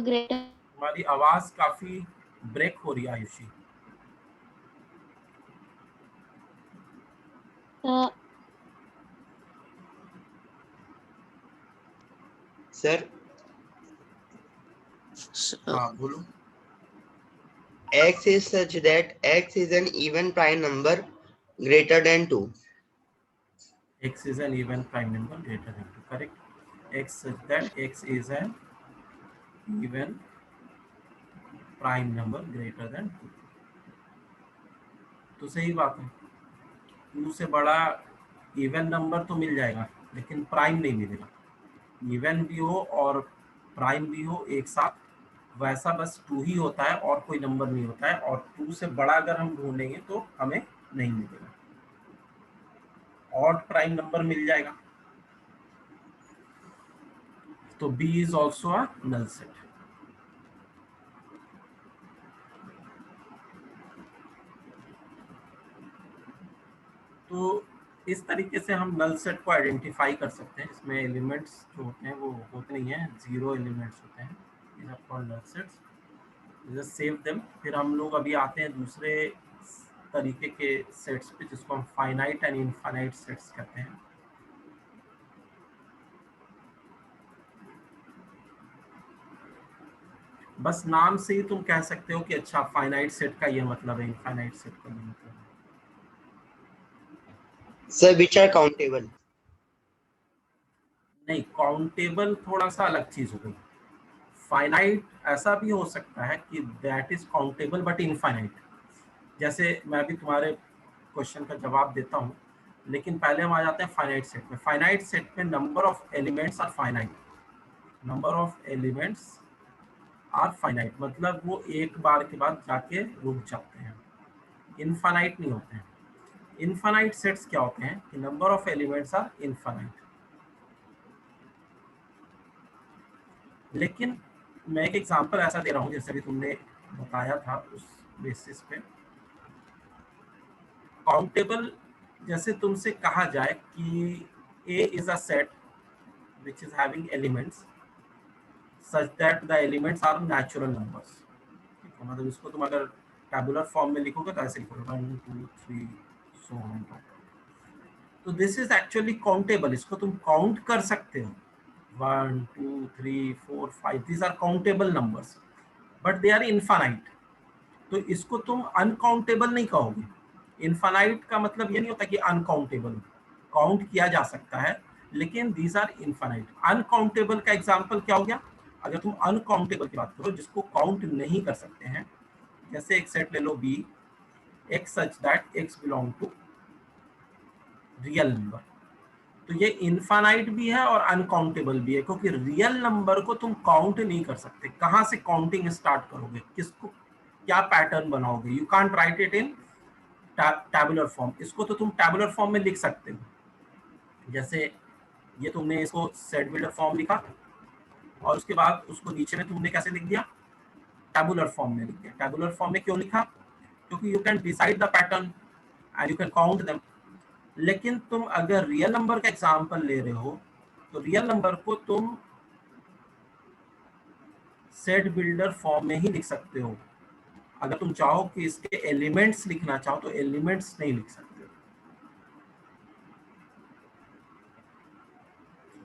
greater तुम्हारी आवाज काफी ब्रेक हो रही है आयुषी। सर So, हाँ बोलो। x is such that x is an even prime number greater than 2. X is an even prime number greater than 2. Correct. X such that x is an even prime number greater than 2. तो सही बात है, 2 से बड़ा even number तो मिल जाएगा लेकिन prime नहीं मिलेगा। इवन भी हो और प्राइम भी हो एक साथ, वैसा बस 2 ही होता है और कोई नंबर नहीं होता है। और 2 से बड़ा अगर हम ढूंढेंगे तो हमें नहीं मिलेगा, ऑड प्राइम नंबर मिल जाएगा। तो B is also a null set. तो इस तरीके से हम नल सेट को आइडेंटिफाई कर सकते हैं। इसमें एलिमेंट्स जो होते हैं वो होते नहीं है, 0 एलिमेंट्स होते हैं। these are called null sets. Just save them. फिर हम लोग अभी आते हैं दूसरे तरीके के सेट्स पे जिसको हम फाइनाइट एंड इनफाइनाइट सेट्स कहते हैं। बस नाम से ही तुम कह सकते हो कि अच्छा फाइनाइट सेट का ये मतलब है, इनफाइनाइट सेट का ये मतलब है। Sir, which are countable? नहीं, काउंटेबल थोड़ा सा अलग चीज हो गई। फाइनाइट ऐसा भी हो सकता है कि that is countable but infinite. जैसे मैं भी तुम्हारे क्वेश्चन का जवाब देता हूँ, लेकिन पहले हम आ जाते हैं फाइनाइट सेट में। फाइनाइट सेट में number of elements are finite. Number of elements are finite मतलब वो एक बार के बाद जाके रुक जाते हैं, इनफाइनाइट नहीं होते हैं। इनफाइनाइट सेट्स क्या होते हैं कि number of elements are infinite. लेकिन मैं एक एग्जांपल ऐसा दे रहा हूँ जैसे भी तुमने बताया था उस बेसिस पे। काउंटेबल जैसे तुमसे कहा जाए कि A is a set which is having elements such that the elements are natural numbers। ठीक है, मतलब इसको तुम अगर टैबुलर फॉर्म में लिखोगे तो ऐसे लिखोगे 1 2 3 सो ऑन। तो दिस इज एक्चुअली काउंटेबल, इसको तुम काउंट कर सकते हो। 1 2 3 4 5 these are countable numbers but they are infinite। तो इसको तुम अनकाउंटेबल नहीं कहोगे। इनफाइनाइट का मतलब ये नहीं होता कि अनकाउंटेबल, काउंट किया जा सकता है लेकिन दीज आर इनफाइनाइट। अनकाउंटेबल का एग्जांपल क्या हो गया? अगर तुम अनकाउंटेबल की बात करो जिसको काउंट नहीं कर सकते हैं, जैसे एक सेट ले लो B, x such that x belong to real number. तो ये इनफाइनाइट भी है और अनकाउंटेबल भी है, क्योंकि रियल नंबर को तुम काउंट नहीं कर सकते। कहाँ से काउंटिंग स्टार्ट करोगे, किसको क्या पैटर्न बनाओगे? You can't right it in tabular form. इसको तो तुम टैबुलर फॉर्म में लिख सकते हो। जैसे ये तुमने इसको सेट बिल्डर फॉर्म लिखा और उसके बाद उसको नीचे में तुमने कैसे लिख दिया? टैबुलर फॉर्म में लिख दिया। टैबुलर फॉर्म में क्यों लिखा? क्योंकि you can decide the pattern and you can count them. लेकिन तुम अगर रियल नंबर का एग्जांपल ले रहे हो तो रियल नंबर को तुम सेट बिल्डर फॉर्म में ही लिख सकते हो। अगर तुम चाहो कि इसके एलिमेंट्स लिखना चाहो तो एलिमेंट्स नहीं लिख सकते।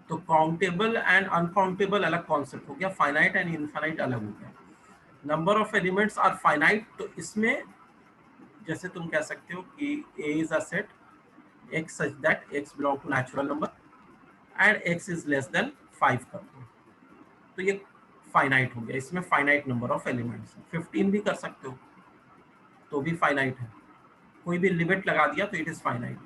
तो काउंटेबल एंड अनकाउंटेबल अलग कॉन्सेप्ट हो गया, फाइनाइट एंड इनफाइनाइट अलग हो गया। Number of elements are finite, तो इसमें जैसे तुम कह सकते हो कि A is a set x such that x belong to natural number and x is less than 5 कर दो, तो ये फाइनाइट हो गया। इसमें फाइनाइट नंबर ऑफ एलिमेंट्स है। 15 भी कर सकते हो तो भी फाइनाइट है। कोई भी लिमिट लगा दिया तो it is finite.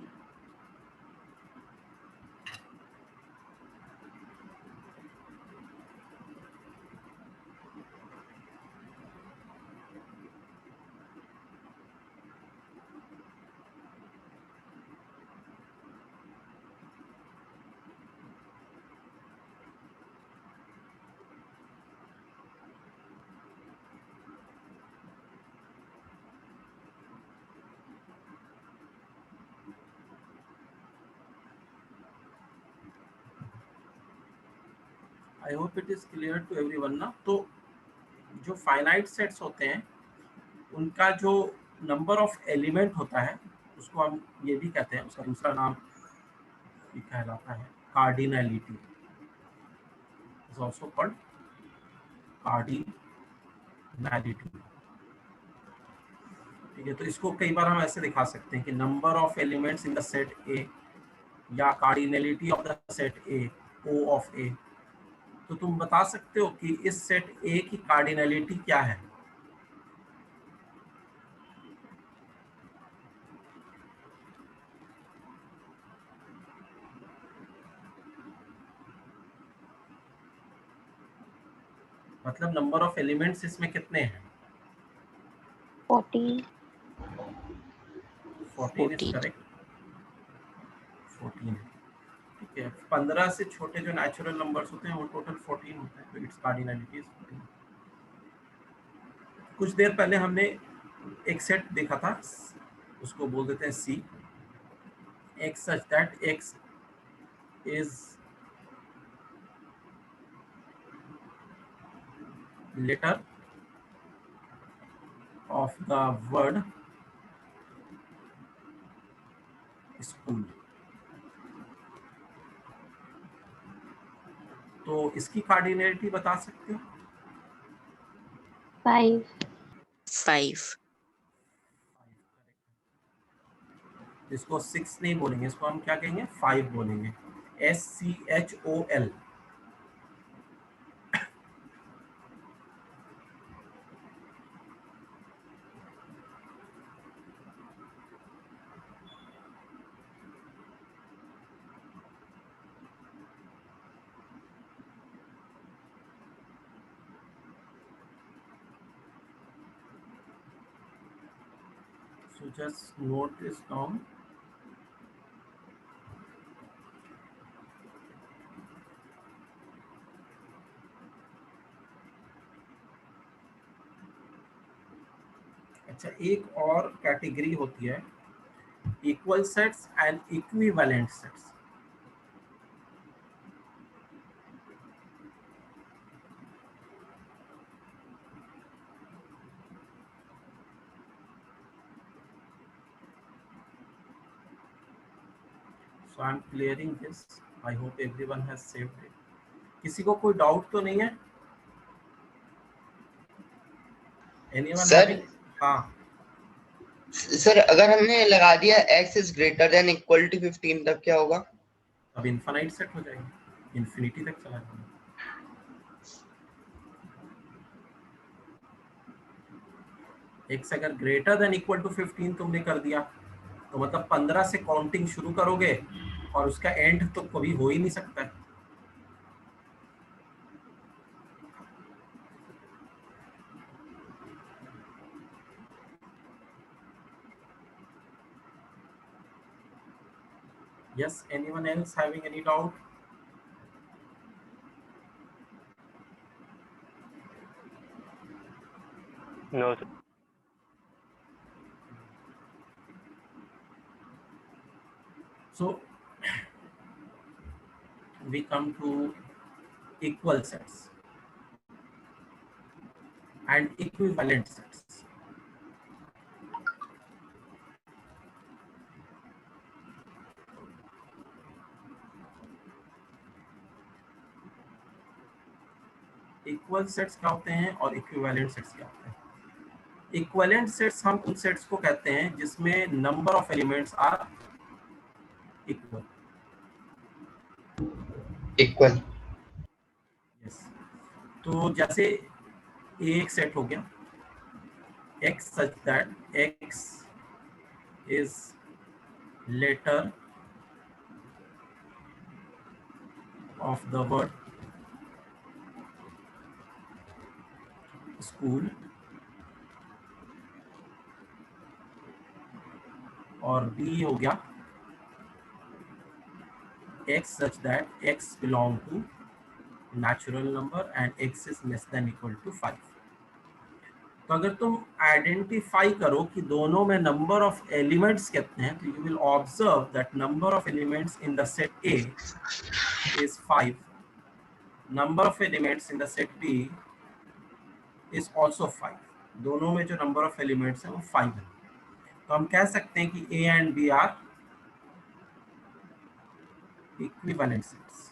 I hope it is clear to everyone ना। तो जो फाइनाइट सेट्स होते हैं उनका जो नंबर ऑफ एलिमेंट होता है उसको हम ये भी कहते हैं, उसका दूसरा नाम भी कहलाता है cardinality, is also called cardinality. ठीक है, तो इसको कई बार हम ऐसे दिखा सकते हैं कि number of elements in the set A या cardinality of the set A, O of A. तो तुम बता सकते हो कि इस सेट ए की कार्डिनलिटी क्या है? मतलब नंबर ऑफ एलिमेंट्स इसमें कितने हैं? 14. 14 इज करेक्ट, 14 है। ठीक है, 15 से छोटे जो नेचुरल नंबर्स होते हैं वो टोटल 14 होते हैं, तो इट्स कार्डिनलिटी इज 14। कुछ देर पहले हमने एक सेट देखा था, उसको बोल देते हैं सी, x such that x is letter of the word school। तो इसकी कार्डिनलिटी बता सकते हो? 5. 5। इसको 6 नहीं बोलेंगे, इसको हम क्या कहेंगे? 5 बोलेंगे, SCHOL। So just note this down। अच्छा, एक और कैटेगरी होती है equal sets and equivalent sets. So I am clearing this. I hope everyone has saved it. किसी को कोई डाउट तो नहीं है? Anyone Sir? having? हाँ सर अगर हमने लगा दिया x is greater than equal to 15 तब क्या होगा? अब इनफाइनाइट सेट हो जाएगा, इन्फिनिटी तक चला जाएगा। x अगर ग्रेटर देन इक्वल टू 15 तुमने कर दिया तो मतलब 15 से काउंटिंग शुरू करोगे और उसका एंड तो कभी हो ही नहीं सकता है। Yes, anyone else having any doubt? No, sir. So we come to equal sets and equivalent sets। Equal sets क्या होते हैं और इक्विवेलेंट सेट्स क्या होते हैं? इक्विवेलेंट सेट्स हम उन सेट्स को कहते हैं जिसमें number of elements are equal. Equal. Yes, तो जैसे एक सेट हो गया x such that x is letter of the word school, और b हो गया x such that x belong to natural number and x is less than equal to 5। तो अगर तुम आइडेंटिफाई करो कि दोनों में नंबर ऑफ एलिमेंट्स कितने हैं, तो you will observe that number of elements in the set A is 5 number of elements in the set B is also 5। दोनों में जो नंबर ऑफ एलिमेंट्स हैं वो 5 है। तो हम कह सकते हैं कि A and B are equivalent sets,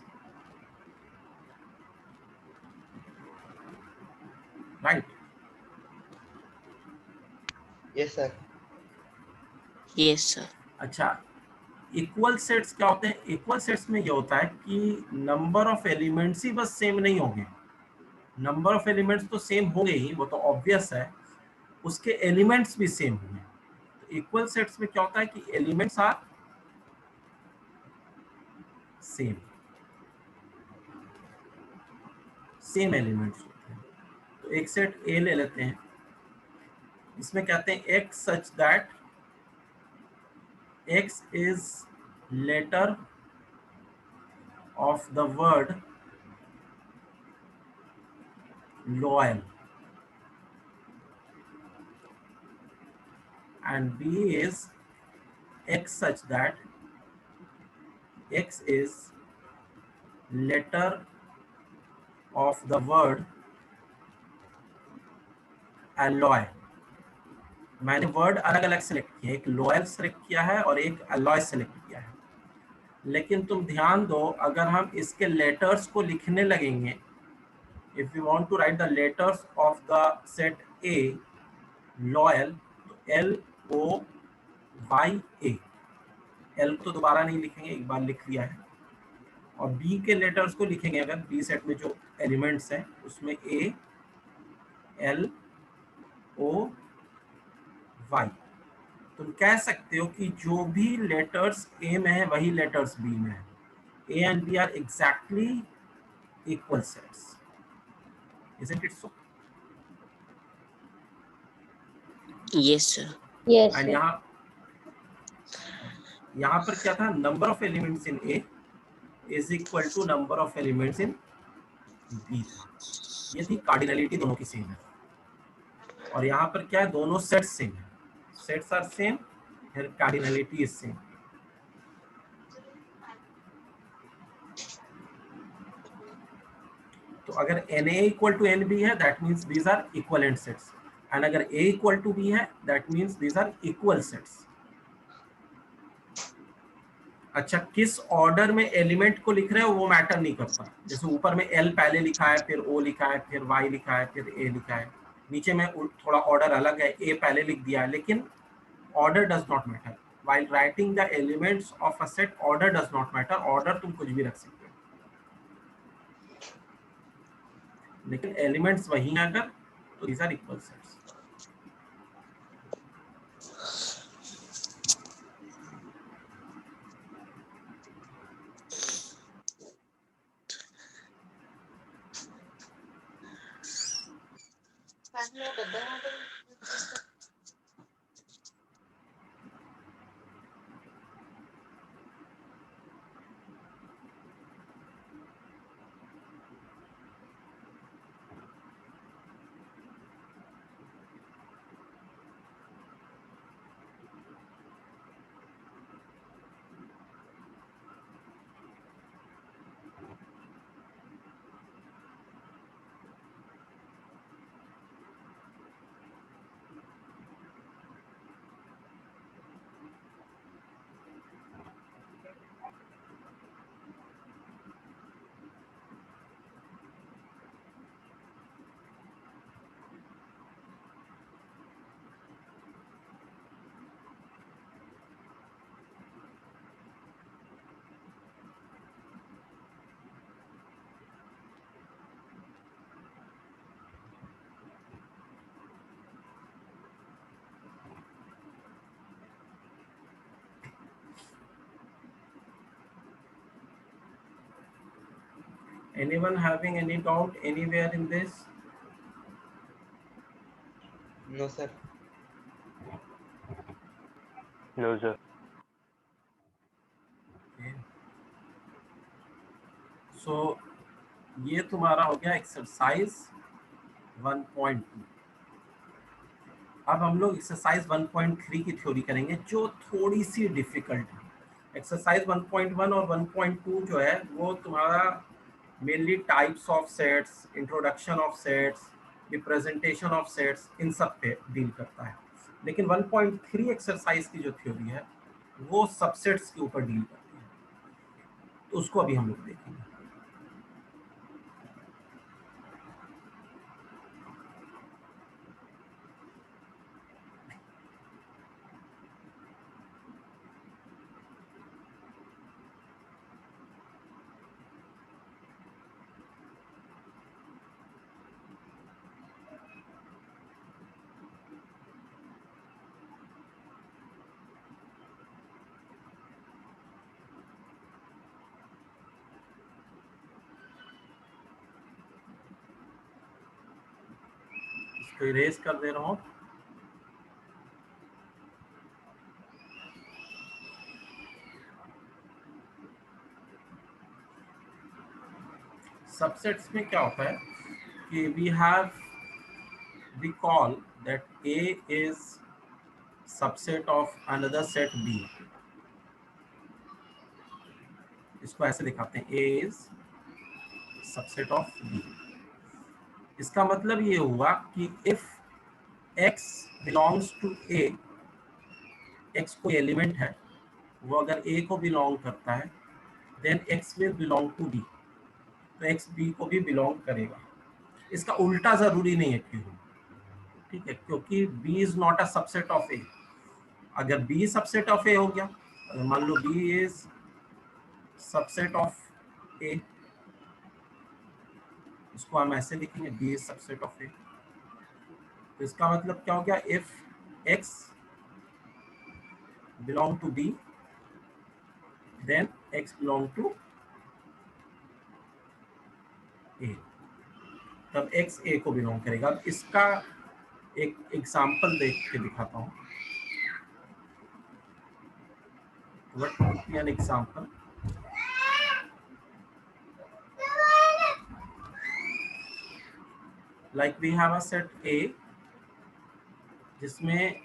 right? Yes, sir. Yes, sir. अच्छा, इक्वल सेट्स क्या होते हैं? इक्वल सेट्स में ये होता है कि नंबर ऑफ एलिमेंट्स ही बस सेम नहीं होंगे। नंबर ऑफ एलिमेंट्स तो सेम होंगे ही, वो तो ऑब्वियस है, उसके एलिमेंट्स भी सेम होंगे। तो इक्वल सेट्स में क्या होता है कि elements are same, same elements होते हैं। तो एक सेट ए ले लेते हैं, इसमें कहते हैं X such that X is letter of the word loyal and B is x such that x is letter of the word alloy। मैंने वर्ड अलग अलग सेलेक्ट किया, एक लॉयल सेलेक्ट किया है और एक alloy सेलेक्ट किया है। लेकिन तुम ध्यान दो, अगर हम इसके लेटर्स को लिखने लगेंगे, if we want to write the letters of the set A loyal, तो LOYA, L तो दोबारा नहीं लिखेंगे, एक बार लिख लिया है। और B के लेटर्स को लिखेंगे, अगर B सेट में जो एलिमेंट्स हैं उसमें A L O Y, तुम कह सकते हो कि जो भी लेटर्स A में है वही लेटर्स B में है। A and B are exactly equal sets, isn't it so? Yes, sir. Yes, and sir. यहाँ पर क्या था? Number of elements in A is equal to number of elements in B. ये थी कार्डिनलिटी, दोनों की सेम है। और यहाँ पर क्या है? दोनों सेट्स सेम है, sets are same, here cardinality is same. तो अगर NA इक्वल टू NB है, that means these are equivalent sets, and अगर A इक्वल टू B है, that means these are equal sets. अच्छा, किस ऑर्डर में element को लिख रहे हो वो मैटर नहीं करता। जैसे ऊपर में L पहले लिखा है, फिर O लिखा है, फिर Y लिखा है, फिर A लिखा है, नीचे में थोड़ा ऑर्डर अलग है, A पहले लिख दिया है, लेकिन order does not matter. While writing the elements of a set, order does not matter. Order तुम कुछ भी रख सकते हो, लेकिन एलिमेंट्स वही हैं अगर, तो these are equal sets. Anyone having any doubt anywhere in this? No, sir. No, sir. So ये तुम्हारा हो गया एक्सरसाइज 1.2। अब हम लोग एक्सरसाइज 1.3 की थ्योरी करेंगे, जो थोड़ी सी डिफिकल्ट है। एक्सरसाइज 1.1 और 1.2 जो है वो तुम्हारा mainly types of sets, introduction of sets, representation of sets, इन सब पे डील करता है। लेकिन 1.3 एक्सरसाइज की जो थ्योरी है वो सबसेट्स के ऊपर डील करती है, तो उसको अभी हम लोग देखेंगे। इसको इरेज कर दे रहा हूँ। सबसेट्स में क्या होता है कि we call that A is subset of another set B. इसको ऐसे दिखाते हैं, A is subset of B. इसका मतलब ये हुआ कि if X belongs to A, X कोई एलिमेंट है, वो अगर A को बिलोंग करता है, then X will belong to B. तो X B को भी बिलोंग करेगा। इसका उल्टा जरूरी नहीं है क्यों, ठीक है, क्योंकि B is not a subset of A. अगर B सबसेट ऑफ A हो गया, मान लो B is subset of A, इसको हम ऐसे लिखेंगे, B is subset of A। तो इसका मतलब क्या हो गया, if X belong to B, then X belong to A, तब X A को बिलोंग करेगा। अब इसका एक एग्जाम्पल देख के दिखाता हूँ। What would be an example? Like we have a set A जिसमें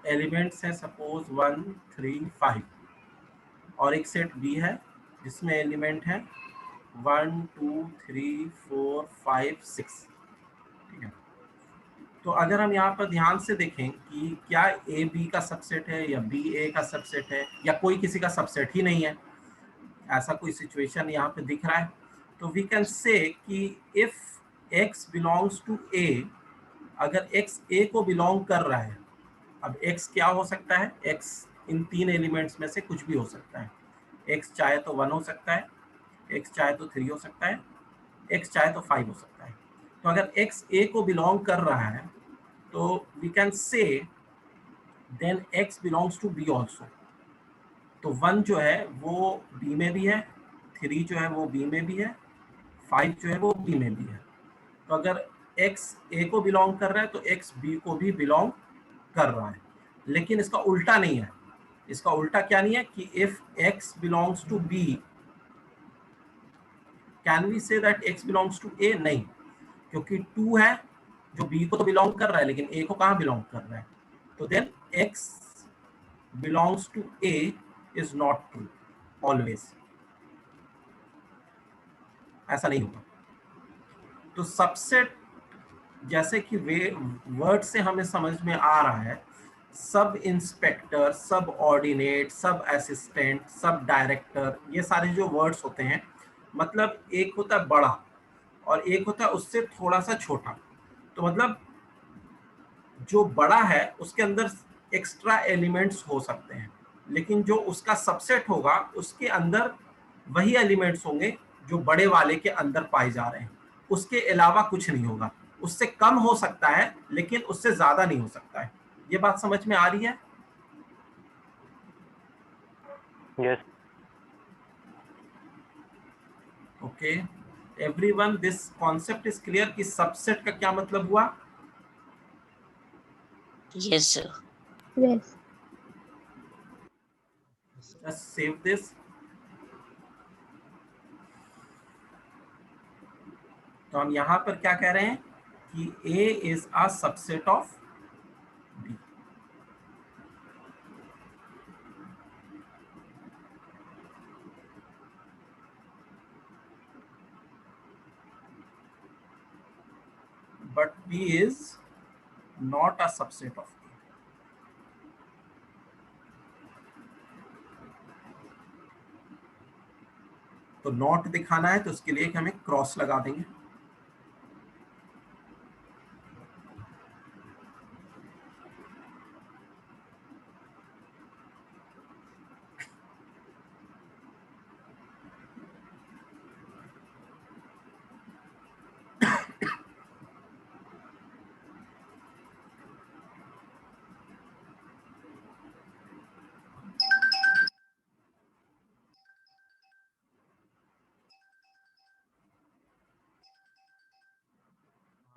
एलिमेंट्स हैं सपोज 1, 3, 5, और एक सेट B है जिसमें एलिमेंट है 1, 2, 3, 4, 5, 6, ठीक है। तो अगर हम यहाँ पर ध्यान से देखें कि क्या A B का सबसेट है या B A का सबसेट है या कोई किसी का सबसेट ही नहीं है, ऐसा कोई सिचुएशन यहाँ पे दिख रहा है, तो वी कैन से कि if X belongs to A, अगर X A को बिलोंग कर रहा है, अब X क्या हो सकता है, X इन तीन एलिमेंट्स में से कुछ भी हो सकता है। X चाहे तो 1 हो सकता है, X चाहे तो 3 हो सकता है, X चाहे तो 5 हो सकता है। तो अगर X A को बिलोंग कर रहा है तो we can say then X belongs to B also. तो 1 जो है वो B में भी है, 3 जो है वो B में भी है, 5 जो है वो B में भी है। तो अगर X A को बिलोंग कर रहा है तो X B को भी बिलोंग कर रहा है। लेकिन इसका उल्टा नहीं है। इसका उल्टा क्या नहीं है कि if X belongs to B, can we say that X belongs to A? नहीं, क्योंकि 2 है जो B को तो बिलोंग कर रहा है लेकिन A को कहाँ बिलोंग कर रहा है। तो then X belongs to A is not true always, ऐसा नहीं होगा। तो सबसेट जैसे कि वे वर्ड से हमें समझ में आ रहा है, सब इंस्पेक्टर, सब ऑर्डिनेट, सब असिस्टेंट, सब डायरेक्टर, ये सारे जो वर्ड्स होते हैं, मतलब एक होता है बड़ा और एक होता है उससे थोड़ा सा छोटा। तो मतलब जो बड़ा है उसके अंदर एक्स्ट्रा एलिमेंट्स हो सकते हैं, लेकिन जो उसका सबसेट होगा उसके अंदर वही एलिमेंट्स होंगे जो बड़े वाले के अंदर पाए जा रहे हैं, उसके अलावा कुछ नहीं होगा। उससे कम हो सकता है लेकिन उससे ज्यादा नहीं हो सकता है। ये बात समझ में आ रही है? Yes. Okay everyone, this concept is clear कि सबसेट का क्या मतलब हुआ? Yes, sir. Yes. Just save this. तो हम यहाँ पर क्या कह रहे हैं कि A is a subset of B. but B is not a subset of A. तो नॉट दिखाना है तो उसके लिए हमें क्रॉस लगा देंगे.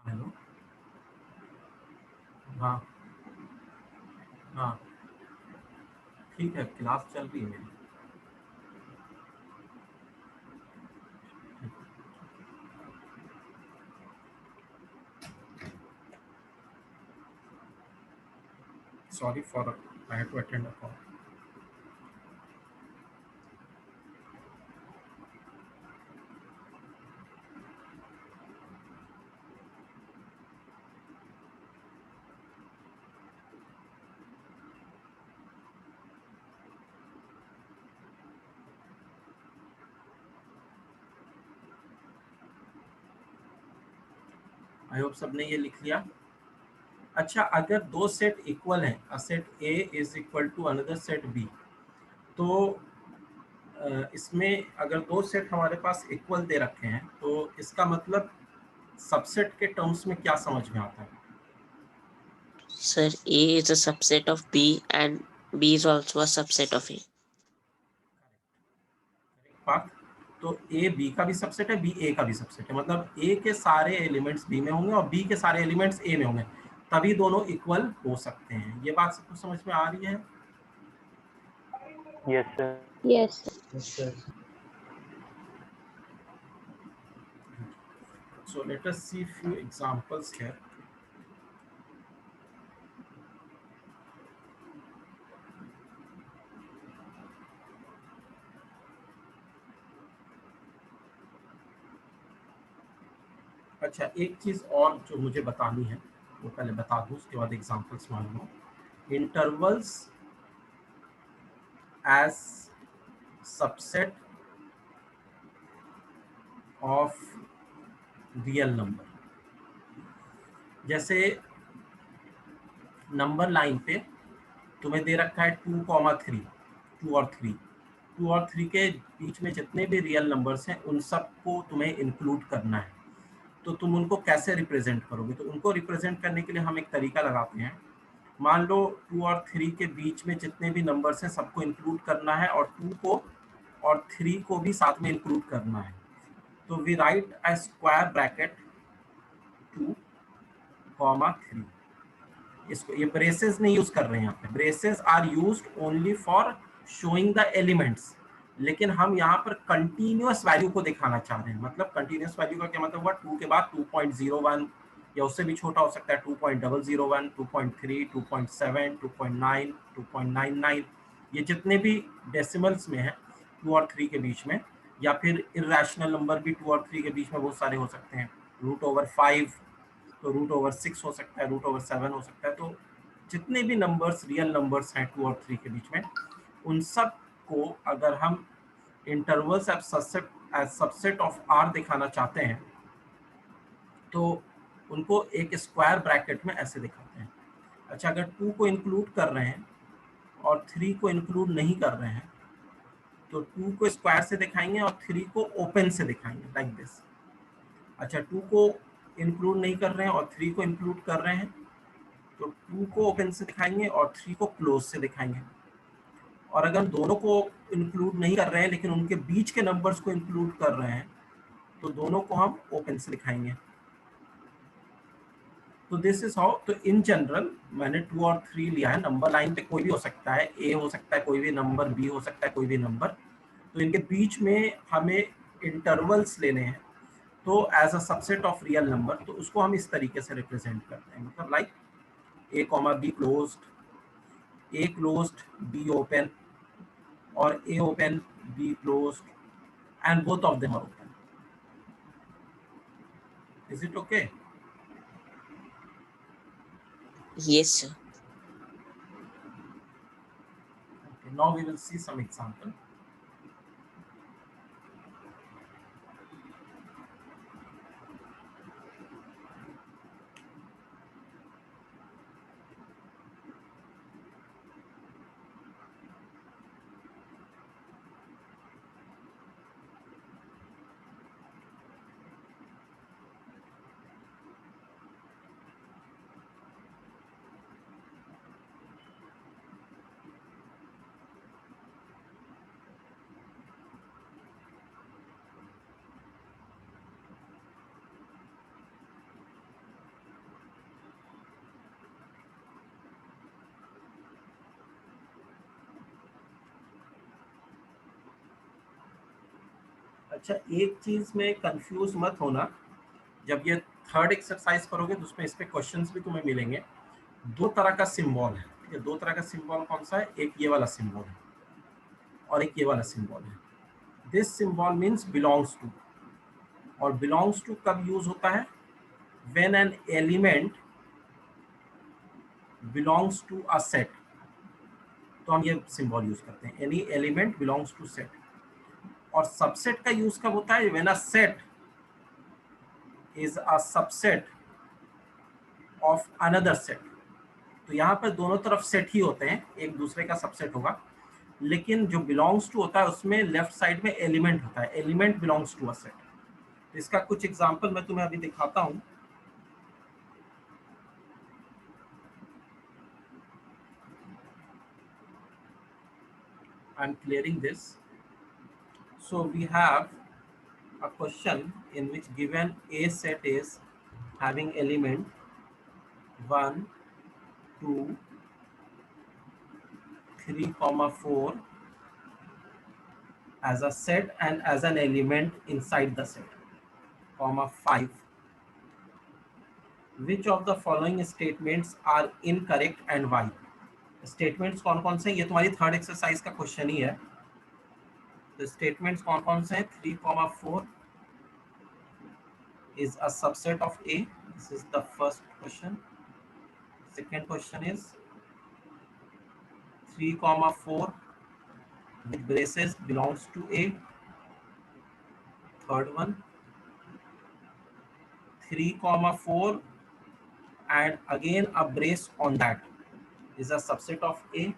हेलो. हाँ हाँ ठीक है, क्लास चल रही है मेरी. Sorry for I had to attend a call. I hope सबने ये लिख लिया. अच्छा, अगर दो सेट इक्वल हैं, a set A is equal to another set B, तो इसमें अगर दो सेट हमारे पास इक्वल दे रखे हैं तो इसका मतलब सबसेट के टर्म्स में क्या समझ में आता है? Sir, A is a subset of B and B is also a subset of A. बात. तो A B का भी सबसेट है, B A का भी सबसेट है. मतलब A के सारे एलिमेंट्स B में होंगे और B के सारे एलिमेंट्स A में होंगे, तभी दोनों इक्वल हो सकते हैं. ये बात सबको समझ में आ रही है? Yes, sir. Yes. Yes, sir. So let us see few examples here. अच्छा, एक चीज और जो मुझे बतानी है वो पहले बता दूं, उसके बाद एग्जांपल्स मान लो. Intervals as subset of real number. जैसे नंबर लाइन पे तुम्हें दे रखा है 2,3, 2 और 3. 2 और 3 के बीच में जितने भी रियल नंबर्स हैं उन सबको तुम्हें इंक्लूड करना है. तो तुम उनको कैसे रिप्रेजेंट करोगे? तो उनको रिप्रेजेंट करने के लिए हम एक तरीका लगाते हैं. मान लो 2 और 3 के बीच में जितने भी नंबर्स हैं सबको इंक्लूड करना है और 2 को और 3 को भी साथ में इंक्लूड करना है. तो we write a square bracket 2, 3. इसको ये ब्रेसेस नहीं यूज कर रहे हैं यहाँ पे. Braces are used only for showing the elements, लेकिन हम यहाँ पर कंटिन्यूअस वैल्यू को दिखाना चाह रहे हैं. मतलब कंटिन्यूअस वैल्यू का क्या मतलब हुआ? 2 के बाद 2.01 या उससे भी छोटा हो सकता है, 2.001, 2.3, 2.7, 2.9, 2.99. ये जितने भी डेसिमल्स में है 2 और 3 के बीच में, या फिर इरेशनल नंबर भी 2 और 3 के बीच में बहुत सारे हो सकते हैं. √5, तो √6 हो सकता है, √7 हो सकता है. तो जितने भी नंबर्स रियल नंबर्स हैं 2 और 3 के बीच में, उन सब को अगर हम intervals as subset of R दिखाना चाहते हैं तो उनको एक स्क्वायर ब्रैकेट में ऐसे दिखाते हैं. अच्छा, अगर 2 को इंक्लूड कर रहे हैं और 3 को इंक्लूड नहीं कर रहे हैं तो 2 को स्क्वायर से दिखाएंगे और 3 को ओपन से दिखाएंगे, लाइक दिस. अच्छा, 2 को इंक्लूड नहीं कर रहे हैं और 3 को इंक्लूड कर रहे हैं तो 2 को ओपन से दिखाएंगे और 3 को क्लोज से दिखाएंगे. और अगर दोनों को इंक्लूड नहीं कर रहे हैं लेकिन उनके बीच के नंबर्स को इंक्लूड कर रहे हैं तो दोनों को हम ओपन से दिखाएंगे. तो दिस इज हाउ. तो इन जनरल मैंने 2 और 3 लिया है. नंबर लाइन पे कोई भी हो सकता है, A हो सकता है, कोई भी नंबर B हो सकता है, कोई भी नंबर. तो इनके बीच में हमें इंटरवल्स लेने हैं. तो as a subset of real number, तो उसको हम इस तरीके से रिप्रेजेंट करते हैं. मतलब like A, B closed, A closed, B open, और A open, B closed, and both of them are open. Is it okay? Yes, sir. Okay, now we will see some example. अच्छा, एक चीज में confuse मत होना, जब ये third exercise करोगे तो उसमें इस पे क्वेश्चंस भी तुम्हें मिलेंगे। दो तरह का सिंबल है, ठीक है? दो तरह का सिंबल कौन सा है? एक ये वाला सिंबल है और एक ये वाला सिंबल है। This symbol means belongs to, और बिलोंग्स टू कब यूज होता है? When an element belongs to a set, तो हम ये सिंबल यूज करते हैं, any element belongs to set. और सबसेट का यूज कब होता है? When a set is a subset of another set. तो यहाँ पर दोनों तरफ सेट ही होते हैं, एक दूसरे का सबसेट होगा, लेकिन जो बिलोंग्स टू होता है उसमें लेफ्ट साइड में एलिमेंट होता है, element belongs to a set. तो इसका कुछ एग्जांपल मैं तुम्हें अभी दिखाता हूँ। I'm clearing this. So we have a question in which given a set is having element 1, 2, 3, 4 as a set and as an element inside the set, 5. Which of the following statements are incorrect and why? Statements कौन कौन से हैं? ये तुम्हारी third exercise का question ही है। तो statements कौन कौन से हैं? 3, 4 is a subset of A. This is the first question. Second question is 3, 4 with braces belongs to A. Third one 3, 4 and again a brace on that is a subset of A.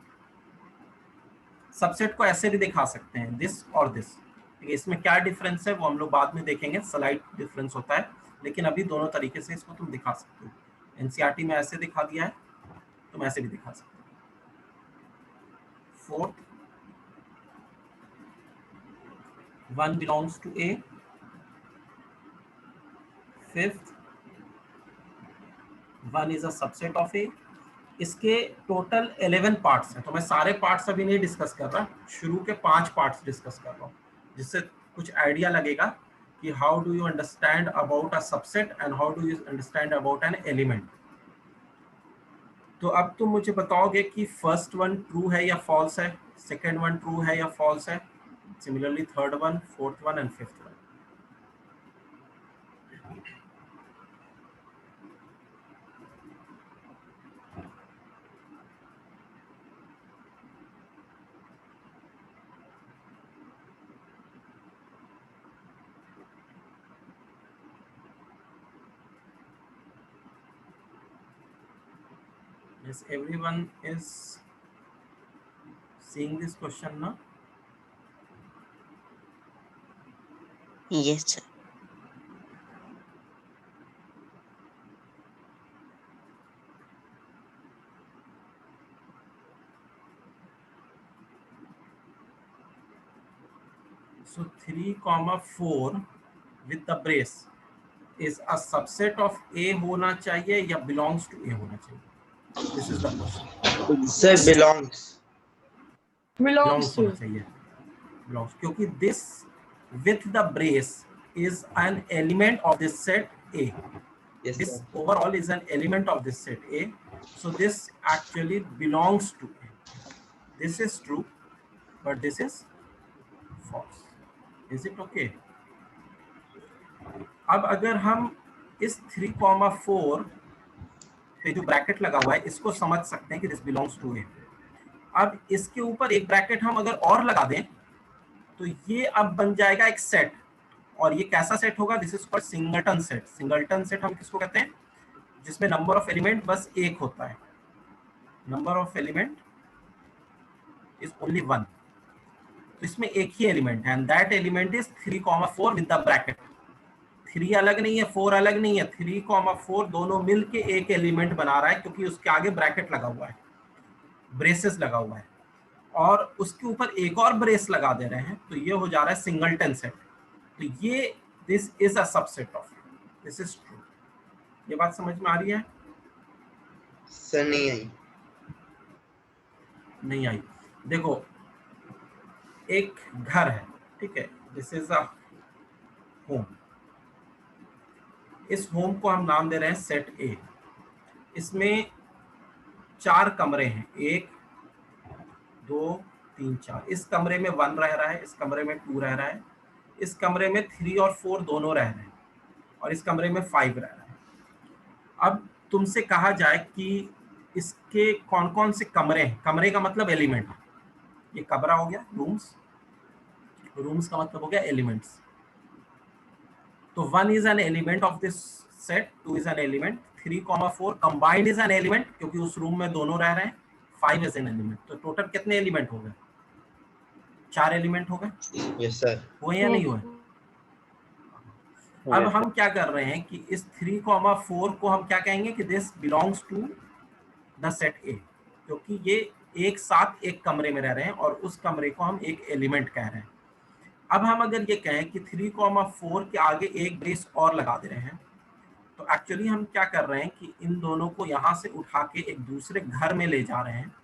Subset को ऐसे भी दिखा सकते हैं, this और this, ठीक है? इसमें क्या डिफरेंस है वो हम लोग बाद में देखेंगे, स्लाइड डिफरेंस होता है, लेकिन अभी दोनों तरीके से इसको तुम दिखा सकते हो। एनसीईआरटी में ऐसे दिखा दिया है, तुम ऐसे भी दिखा सकते हो। Fourth 1 belongs to A. Fifth 1 is a subset of A. इसके टोटल 11 पार्ट्स हैं, तो मैं सारे पार्ट्स अभी नहीं डिस्कस कर रहा, शुरू के 5 पार्ट्स डिस्कस कर रहा हूँ, जिससे कुछ आइडिया लगेगा कि how do you understand about a subset and how do you understand about an element. तो अब तुम मुझे बताओगे कि फर्स्ट वन ट्रू है या फॉल्स है, सेकेंड वन ट्रू है या फॉल्स है, similarly third one, fourth one and fifth one. Yes, everyone is seeing this question now? Yes, sir. So 3, 4 with the brace is a subset of A होना चाहिए या belongs to A होना चाहिए? This is the question. Sir, belongs. Belongs होना चाहिए, belongs, क्योंकि this with the brace is an element of this set A. Yes, This sir. overall is an element of this set A, so this actually belongs to A. This is true, but this is false. Is it okay? अब अगर हम इस 3, 4 पे जो bracket लगा हुआ है इसको समझ सकते हैं कि दिस बिलोंग्स टू ए। अब इसके ऊपर एक ब्रैकेट हम अगर और लगा दें तो ये अब बन जाएगा एक सेट, और ये कैसा सेट होगा? This is called singleton set. Singleton set हम किसको कहते हैं? जिसमें नंबर ऑफ एलिमेंट बस एक होता है, number of element is only one. तो इसमें एक ही एलिमेंट है, and that element is 3,4 with the bracket. 3 अलग नहीं है, 4 अलग नहीं है, 3,4 दोनों मिलके एक एलिमेंट बना रहा है, क्योंकि उसके आगे ब्रैकेट लगा हुआ है, ब्रेसेस लगा हुआ है, और उसके ऊपर एक और ब्रेस लगा दे रहे हैं, तो ये हो जा रहा है सिंगलटन सेट। तो ये this is a subset of, this is true. ये बात समझ में आ रही है? सर नहीं आई। नहीं आई? देखो, एक घर है, ठीक है, दिस इज अ होम। इस होम को हम नाम दे रहे हैं सेट ए। इसमें 4 कमरे हैं, 1 2 3 4। इस कमरे में 1 रह रहा है, इस कमरे में 2 रह रहा है, इस कमरे में 3 और 4 दोनों रह रहे हैं, और इस कमरे में 5 रह रहा है। अब तुमसे कहा जाए कि इसके कौन कौन से कमरे हैं। कमरे का मतलब एलिमेंट। ये कमरा हो गया, रूम्स, रूम्स का मतलब हो गया एलिमेंट्स। तो 1 is an element of this set, 2 is an element, 3,4 combined is an element, क्योंकि उस रूम में दोनों रह रहे हैं, 5 इज एन एलिमेंट। तो टोटल कितने एलिमेंट हो गए? 4 एलिमेंट हो गए। Yes sir. हुए या नहीं हुए? अब हम क्या कर रहे हैं कि इस 3,4 को हम क्या कहेंगे कि this belongs to the set A, क्योंकि ये एक साथ एक कमरे में रह रहे हैं और उस कमरे को हम एक एलिमेंट कह रहे हैं। अब हम अगर ये कहें कि 3,4 के आगे एक ब्रेस और लगा दे रहे हैं, तो एक्चुअली हम क्या कर रहे हैं कि इन दोनों को यहाँ से उठा के एक दूसरे घर में ले जा रहे हैं,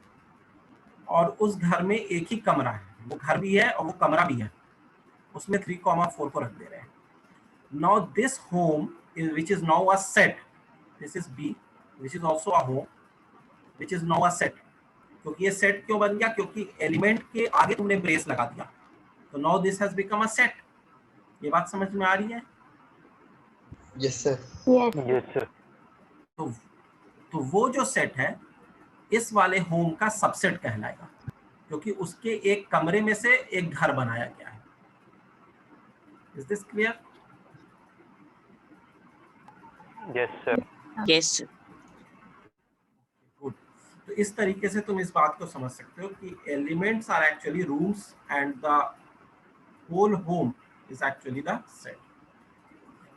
और उस घर में एक ही कमरा है, वो घर भी है और वो कमरा भी है, उसमें 3,4 को रख दे रहे हैं। Now this home is, which is now a set, this is B, which is also a home, which is now a set. क्योंकि ये सेट क्यों बन गया? क्योंकि एलिमेंट के आगे तुमने ब्रेस लगा दिया, तो now this has become a set. ये बात समझ में आ रही है? Yes sir. Yes sir. तो वो जो सेट है इस वाले होम का सबसेट कहलाएगा, क्योंकि उसके एक कमरे में से एक घर बनाया गया है। Is this clear? Yes sir. Yes. Good. तो इस तरीके से तुम इस बात को समझ सकते हो कि elements are actually rooms and the whole home is actually the set.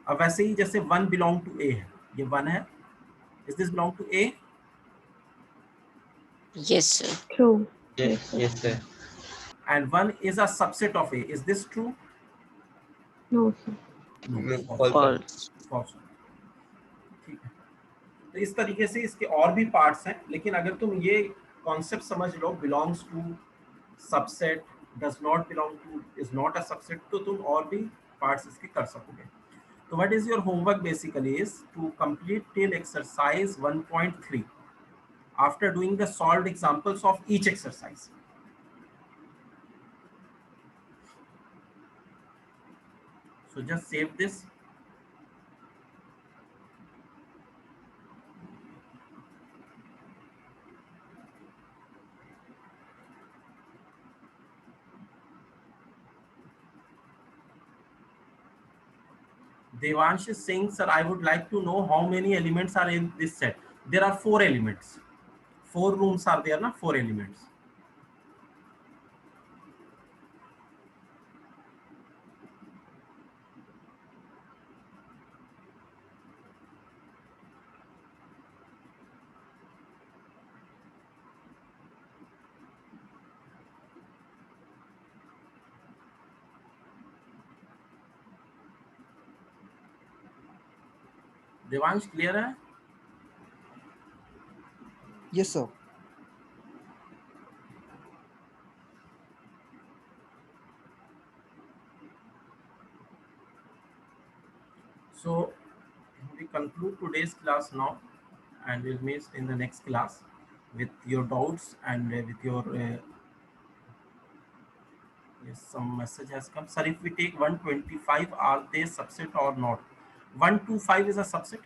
अब वैसे ही जैसे 1 बिलोंग टू ए है, ये 1 है, is this belong to A? Yes, sir. True. Yes sir. And 1 is a subset of A, is this true? No, sir. False. False. ठीक है। तो इस तरीके से इसके और भी पार्ट्स हैं, लेकिन अगर तुम ये कॉन्सेप्ट समझ लो, belongs to, subset, does not belong to, is not a subset, तो तुम और भी पार्ट्स इसके कर सकोगे। तो what is your homework basically is to complete till exercise 1.3 after doing the solved examples of each exercise. So just save this. Devansh is saying, sir, I would like to know how many elements are in this set. There are 4 elements. 4 rooms are there, na? 4 elements. Devansh clear है? Yes, sir. So we conclude today's class now, and we'll meet in the next class with your doubts and with your yes, some message has come. Sir, if we take 125, are they subset or not? 125 is a subset.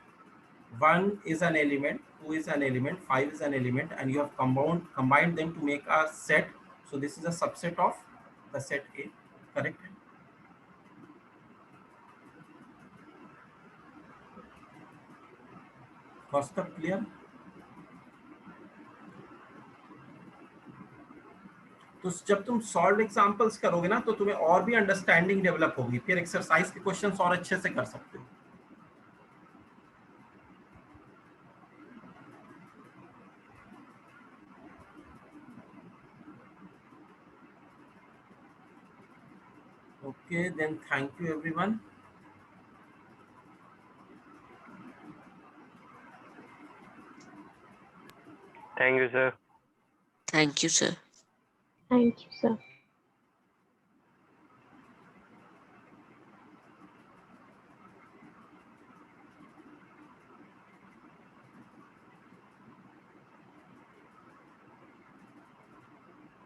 1 is an element, 2 is an element, 5 is an element, and you have combined them to make a set. So this is a subset of the set A, correct? Kaustubh, clear? तो जब तुम solve examples करोगे ना तो तुम्हें और भी understanding develop होगी, फिर एक्सरसाइज के क्वेश्चंस और अच्छे से कर सकते हो. Okay, then thank you everyone. Thank you, sir. Thank you, sir. Thank you, sir.